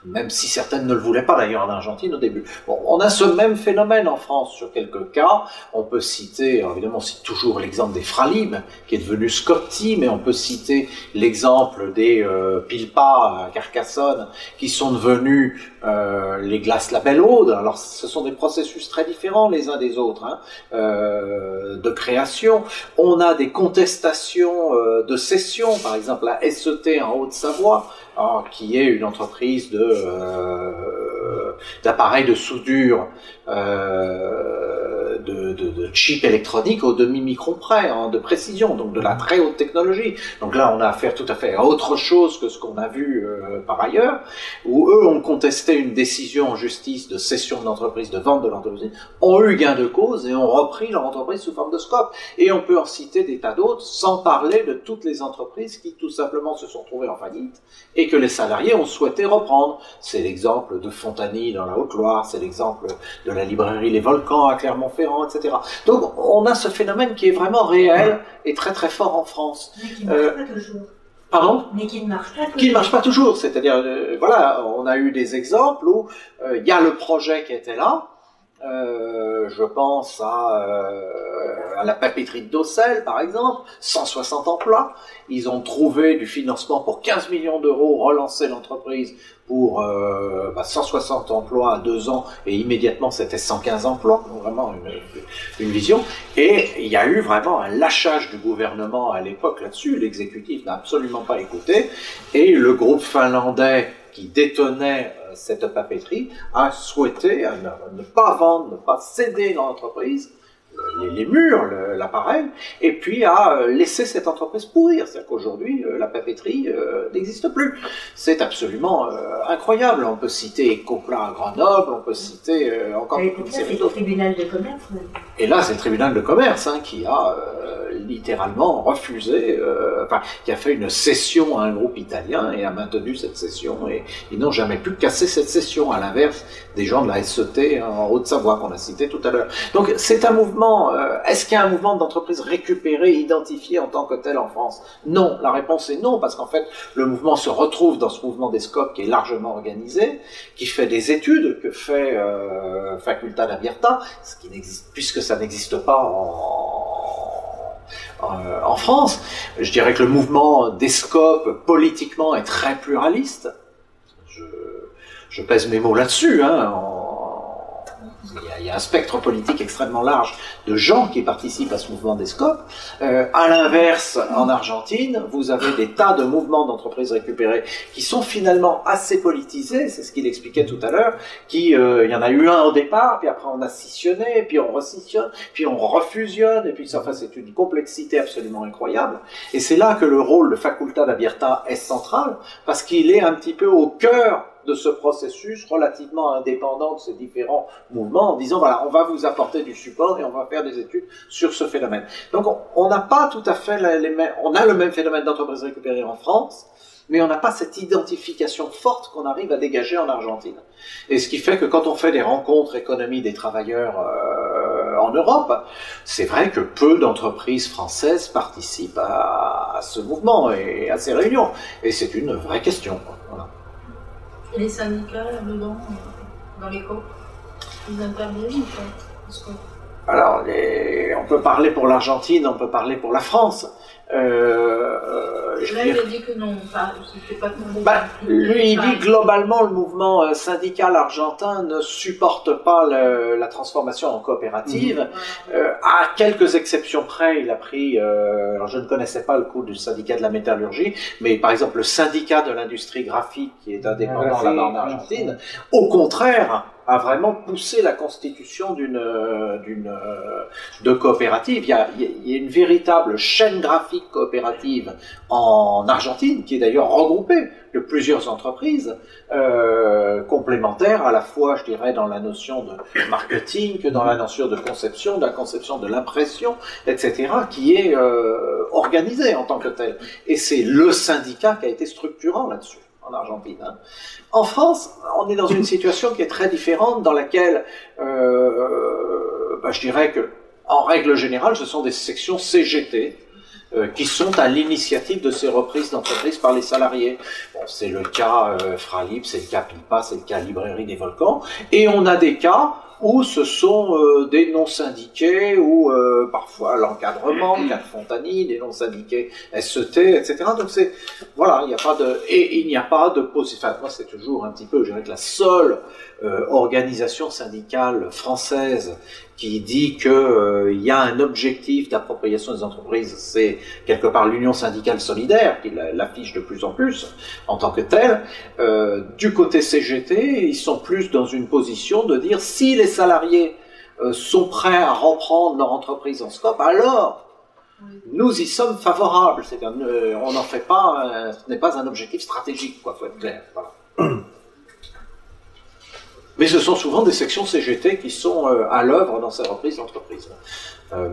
Même si certaines ne le voulaient pas d'ailleurs en Argentine au début. Bon, on a ce même phénomène en France sur quelques cas. On peut citer, évidemment on cite toujours l'exemple des Fralib, qui est devenu Scotti, mais on peut citer l'exemple des Pilpa à Carcassonne, qui sont devenus les glaces La Belle Aude. Alors ce sont des processus très différents les uns des autres, hein, de création. On a des contestations de cession, par exemple la SET en Haute-Savoie, qui est une entreprise d'appareils de soudure, de chips électroniques au demi-micron près, hein, de précision, donc de la très haute technologie. Donc là, on a affaire tout à fait à autre chose que ce qu'on a vu par ailleurs, où eux ont contesté une décision en justice de cession de l'entreprise, de vente de l'entreprise, ont eu gain de cause et ont repris leur entreprise sous forme de scope. Et on peut en citer des tas d'autres, sans parler de toutes les entreprises qui tout simplement se sont trouvées en faillite et que les salariés ont souhaité reprendre. C'est l'exemple de Fontany dans la Haute-Loire, c'est l'exemple de la librairie Les Volcans à Clermont-Ferrand, etc. Donc on a ce phénomène qui est vraiment réel et très très fort en France.
Mais qui ne marche pas toujours.
Pardon ?
Mais qui ne marche pas toujours.
Qui ne marche pas toujours, c'est-à-dire, voilà, on a eu des exemples où il y a le projet qui était là. Je pense à la papeterie de Docelles, par exemple, 160 emplois. Ils ont trouvé du financement pour 15 millions d'euros, relancé l'entreprise pour 160 emplois à 2 ans, et immédiatement c'était 115 emplois, donc vraiment une vision. Et il y a eu vraiment un lâchage du gouvernement à l'époque là-dessus, l'exécutif n'a absolument pas écouté, et le groupe finlandais qui détenait cette papeterie a souhaité ne pas vendre, ne pas céder l'entreprise, les murs, l'appareil, et puis a laissé cette entreprise pourrir. C'est-à-dire qu'aujourd'hui, la papeterie n'existe plus. C'est absolument incroyable. On peut citer Ecopla à Grenoble, on peut citer encore une série d'autres.
C'est le tribunal de commerce.
Et là, c'est le tribunal de commerce qui a littéralement refusé, qui a fait une cession à un groupe italien et a maintenu cette cession. Et ils n'ont jamais pu casser cette cession, à l'inverse des gens de la SET en Haute-Savoie qu'on a cité tout à l'heure. Donc c'est un mouvement. Est-ce qu'il y a un mouvement d'entreprise récupéré, identifié en tant que tel en France? Non, la réponse est non, parce qu'en fait, le mouvement se retrouve dans ce mouvement des SCOP qui est largement organisé, qui fait des études, que fait Facultad Abierta, ce qui n'existe, puisque ça n'existe pas en France. Je dirais que le mouvement des SCOP, politiquement, est très pluraliste. Je pèse mes mots là-dessus, hein, il y a un spectre politique extrêmement large de gens qui participent à ce mouvement des SCOP. À l'inverse, en Argentine, vous avez des tas de mouvements d'entreprises récupérées qui sont finalement assez politisés, c'est ce qu'il expliquait tout à l'heure, il y en a eu un au départ, puis après on a scissionné, puis on rescissionne, puis on refusionne, et puis enfin, c'est une complexité absolument incroyable. Et c'est là que le rôle de Facultad Abierta est central, parce qu'il est un petit peu au cœur de ce processus relativement indépendant de ces différents mouvements, en disant voilà, on va vous apporter du support et on va faire des études sur ce phénomène. Donc on n'a pas tout à fait on a le même phénomène d'entreprise récupérée en France, mais on n'a pas cette identification forte qu'on arrive à dégager en Argentine. Et ce qui fait que quand on fait des rencontres économie des travailleurs en Europe, c'est vrai que peu d'entreprises françaises participent à ce mouvement et à ces réunions. Et c'est une vraie question. Voilà.
Et les syndicats là-dedans, dans les COP, ils interviennent ou pas?
Alors, on peut parler pour l'Argentine, on peut parler pour la France.
Là, il a dit que non, c'était pas
lui, il dit globalement le mouvement syndical argentin ne supporte pas la transformation en coopérative. À quelques exceptions près, il a pris, alors je ne connaissais pas le coup du syndicat de la métallurgie, mais par exemple le syndicat de l'industrie graphique qui est indépendant là-bas en Argentine, au contraire, a vraiment poussé la constitution de coopératives. Il y a une véritable chaîne graphique coopérative en Argentine, qui est d'ailleurs regroupée de plusieurs entreprises complémentaires, à la fois, je dirais, dans la notion de marketing, que dans la notion de conception, de la conception de l'impression, etc., qui est organisée en tant que telle. Et c'est le syndicat qui a été structurant là-dessus, en Argentine. Hein. En France, on est dans une situation qui est très différente, dans laquelle, je dirais que, en règle générale, ce sont des sections CGT, qui sont à l'initiative de ces reprises d'entreprises par les salariés. Bon, c'est le cas Fralib, c'est le cas Pilpa, c'est le cas Librairie des Volcans, et on a des cas où ce sont des non-syndiqués, ou parfois l'encadrement, le cas de Fontani, des non-syndiqués SET, etc. Donc c'est, voilà, il n'y a pas de, et il n'y a pas de position, enfin moi c'est toujours un petit peu, je dirais que la seule organisation syndicale française qui dit qu'il y a un objectif d'appropriation des entreprises, c'est quelque part l'Union syndicale solidaire, qui l'affiche de plus en plus en tant que telle. Du côté CGT, ils sont plus dans une position de dire si les salariés sont prêts à reprendre leur entreprise en scope, alors nous y sommes favorables. C'est-à-dire, on n'en fait pas, ce n'est pas un objectif stratégique, quoi, faut être clair. Voilà. Mais ce sont souvent des sections CGT qui sont à l'œuvre dans ces reprises d'entreprise.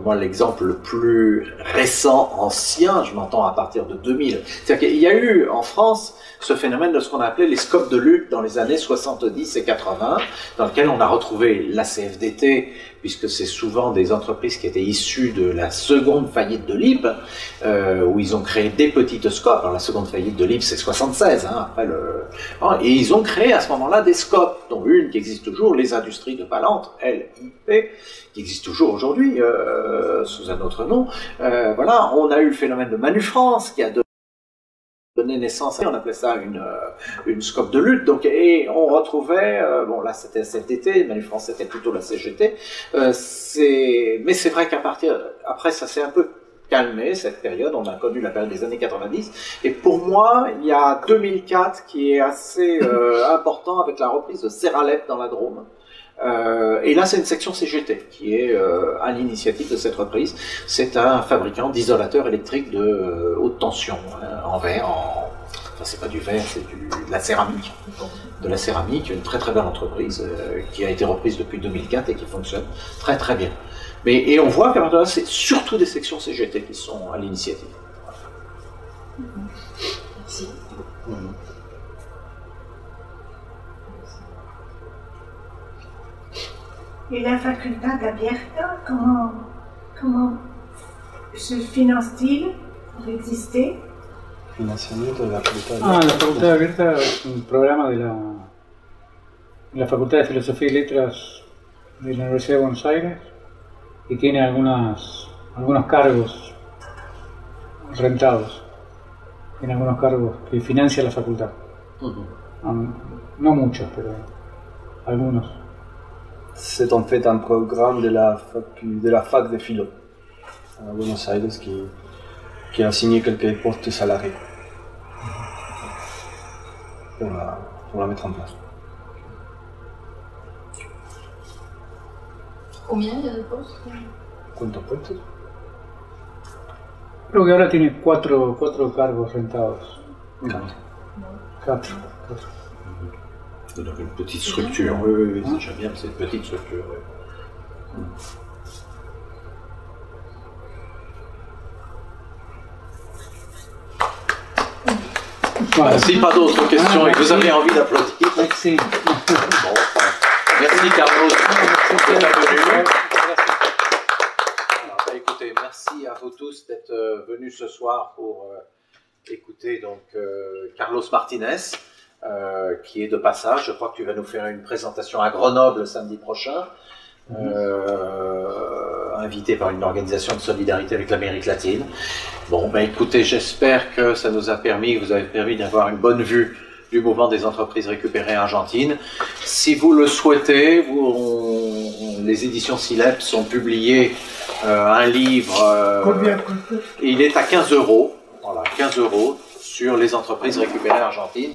Moi, l'exemple le plus récent, ancien, je m'entends à partir de 2000, c'est-à-dire qu'il y a eu en France ce phénomène de ce qu'on appelait les scopes de lutte dans les années 70 et 80, dans lequel on a retrouvé la CFDT, puisque c'est souvent des entreprises qui étaient issues de la seconde faillite de l'IP, où ils ont créé des petites scopes. Alors la seconde faillite de l'IP, c'est 76, hein, après et ils ont créé à ce moment-là des scopes, dont une qui existe toujours, les Industries de Palante, LIP, qui existe toujours aujourd'hui, sous un autre nom. Voilà, on a eu le phénomène de Manufrance, qui a donné naissance à, on appelait ça une scope de lutte, donc, et on retrouvait, bon là c'était la CFDT, Manufrance c'était plutôt la CGT, mais c'est vrai qu'à partir, après ça s'est un peu calmé, cette période, on a connu la période des années 90, et pour moi, il y a 2004 qui est assez important avec la reprise de Serralep dans la Drôme. Et là, c'est une section CGT qui est à l'initiative de cette reprise. C'est un fabricant d'isolateurs électriques de haute tension, en verre, enfin c'est pas du verre, c'est de la céramique. De la céramique, une très très belle entreprise qui a été reprise depuis 2004 et qui fonctionne très très bien. Et on voit qu'à partir de là, c'est surtout des sections CGT qui sont à l'initiative.
Merci.
Et la faculté d'Abierta, comment se finance-t-il pour exister?
Financiamiento de la facultad. La facultad abierta es un programa de la Facultad de Filosofía y Letras de la Universidad de Buenos Aires y tiene algunos cargos rentados, tiene algunos cargos que financia la facultad. No muchos, pero algunos.
C'est en fait un programme de la fac de philo à Buenos Aires qui a signé quelques postes salariés pour la mettre en place.
Combien il y a de postes?
¿Cuántos puestos?
Creo que ahora tiene cuatro cargos rentados. Quatre.
Donc une petite structure, oui, j'aime bien cette petite structure. Oui. Voilà. Si pas d'autres questions et que vous avez envie d'applaudir.
Merci.
Bon, merci Carlos d'être venu. Écoutez, merci à vous tous d'être venus ce soir pour écouter donc Carlos Martinez. Qui est de passage. Je crois que tu vas nous faire une présentation à Grenoble samedi prochain, invité par une organisation de solidarité avec l'Amérique latine. Bon, ben écoutez, j'espère que ça nous a permis, vous avez permis d'avoir une bonne vue du mouvement des entreprises récupérées Argentine. Si vous le souhaitez, les éditions Silep sont publiées un livre, il est à 15 €, voilà, 15 € sur les entreprises récupérées Argentine.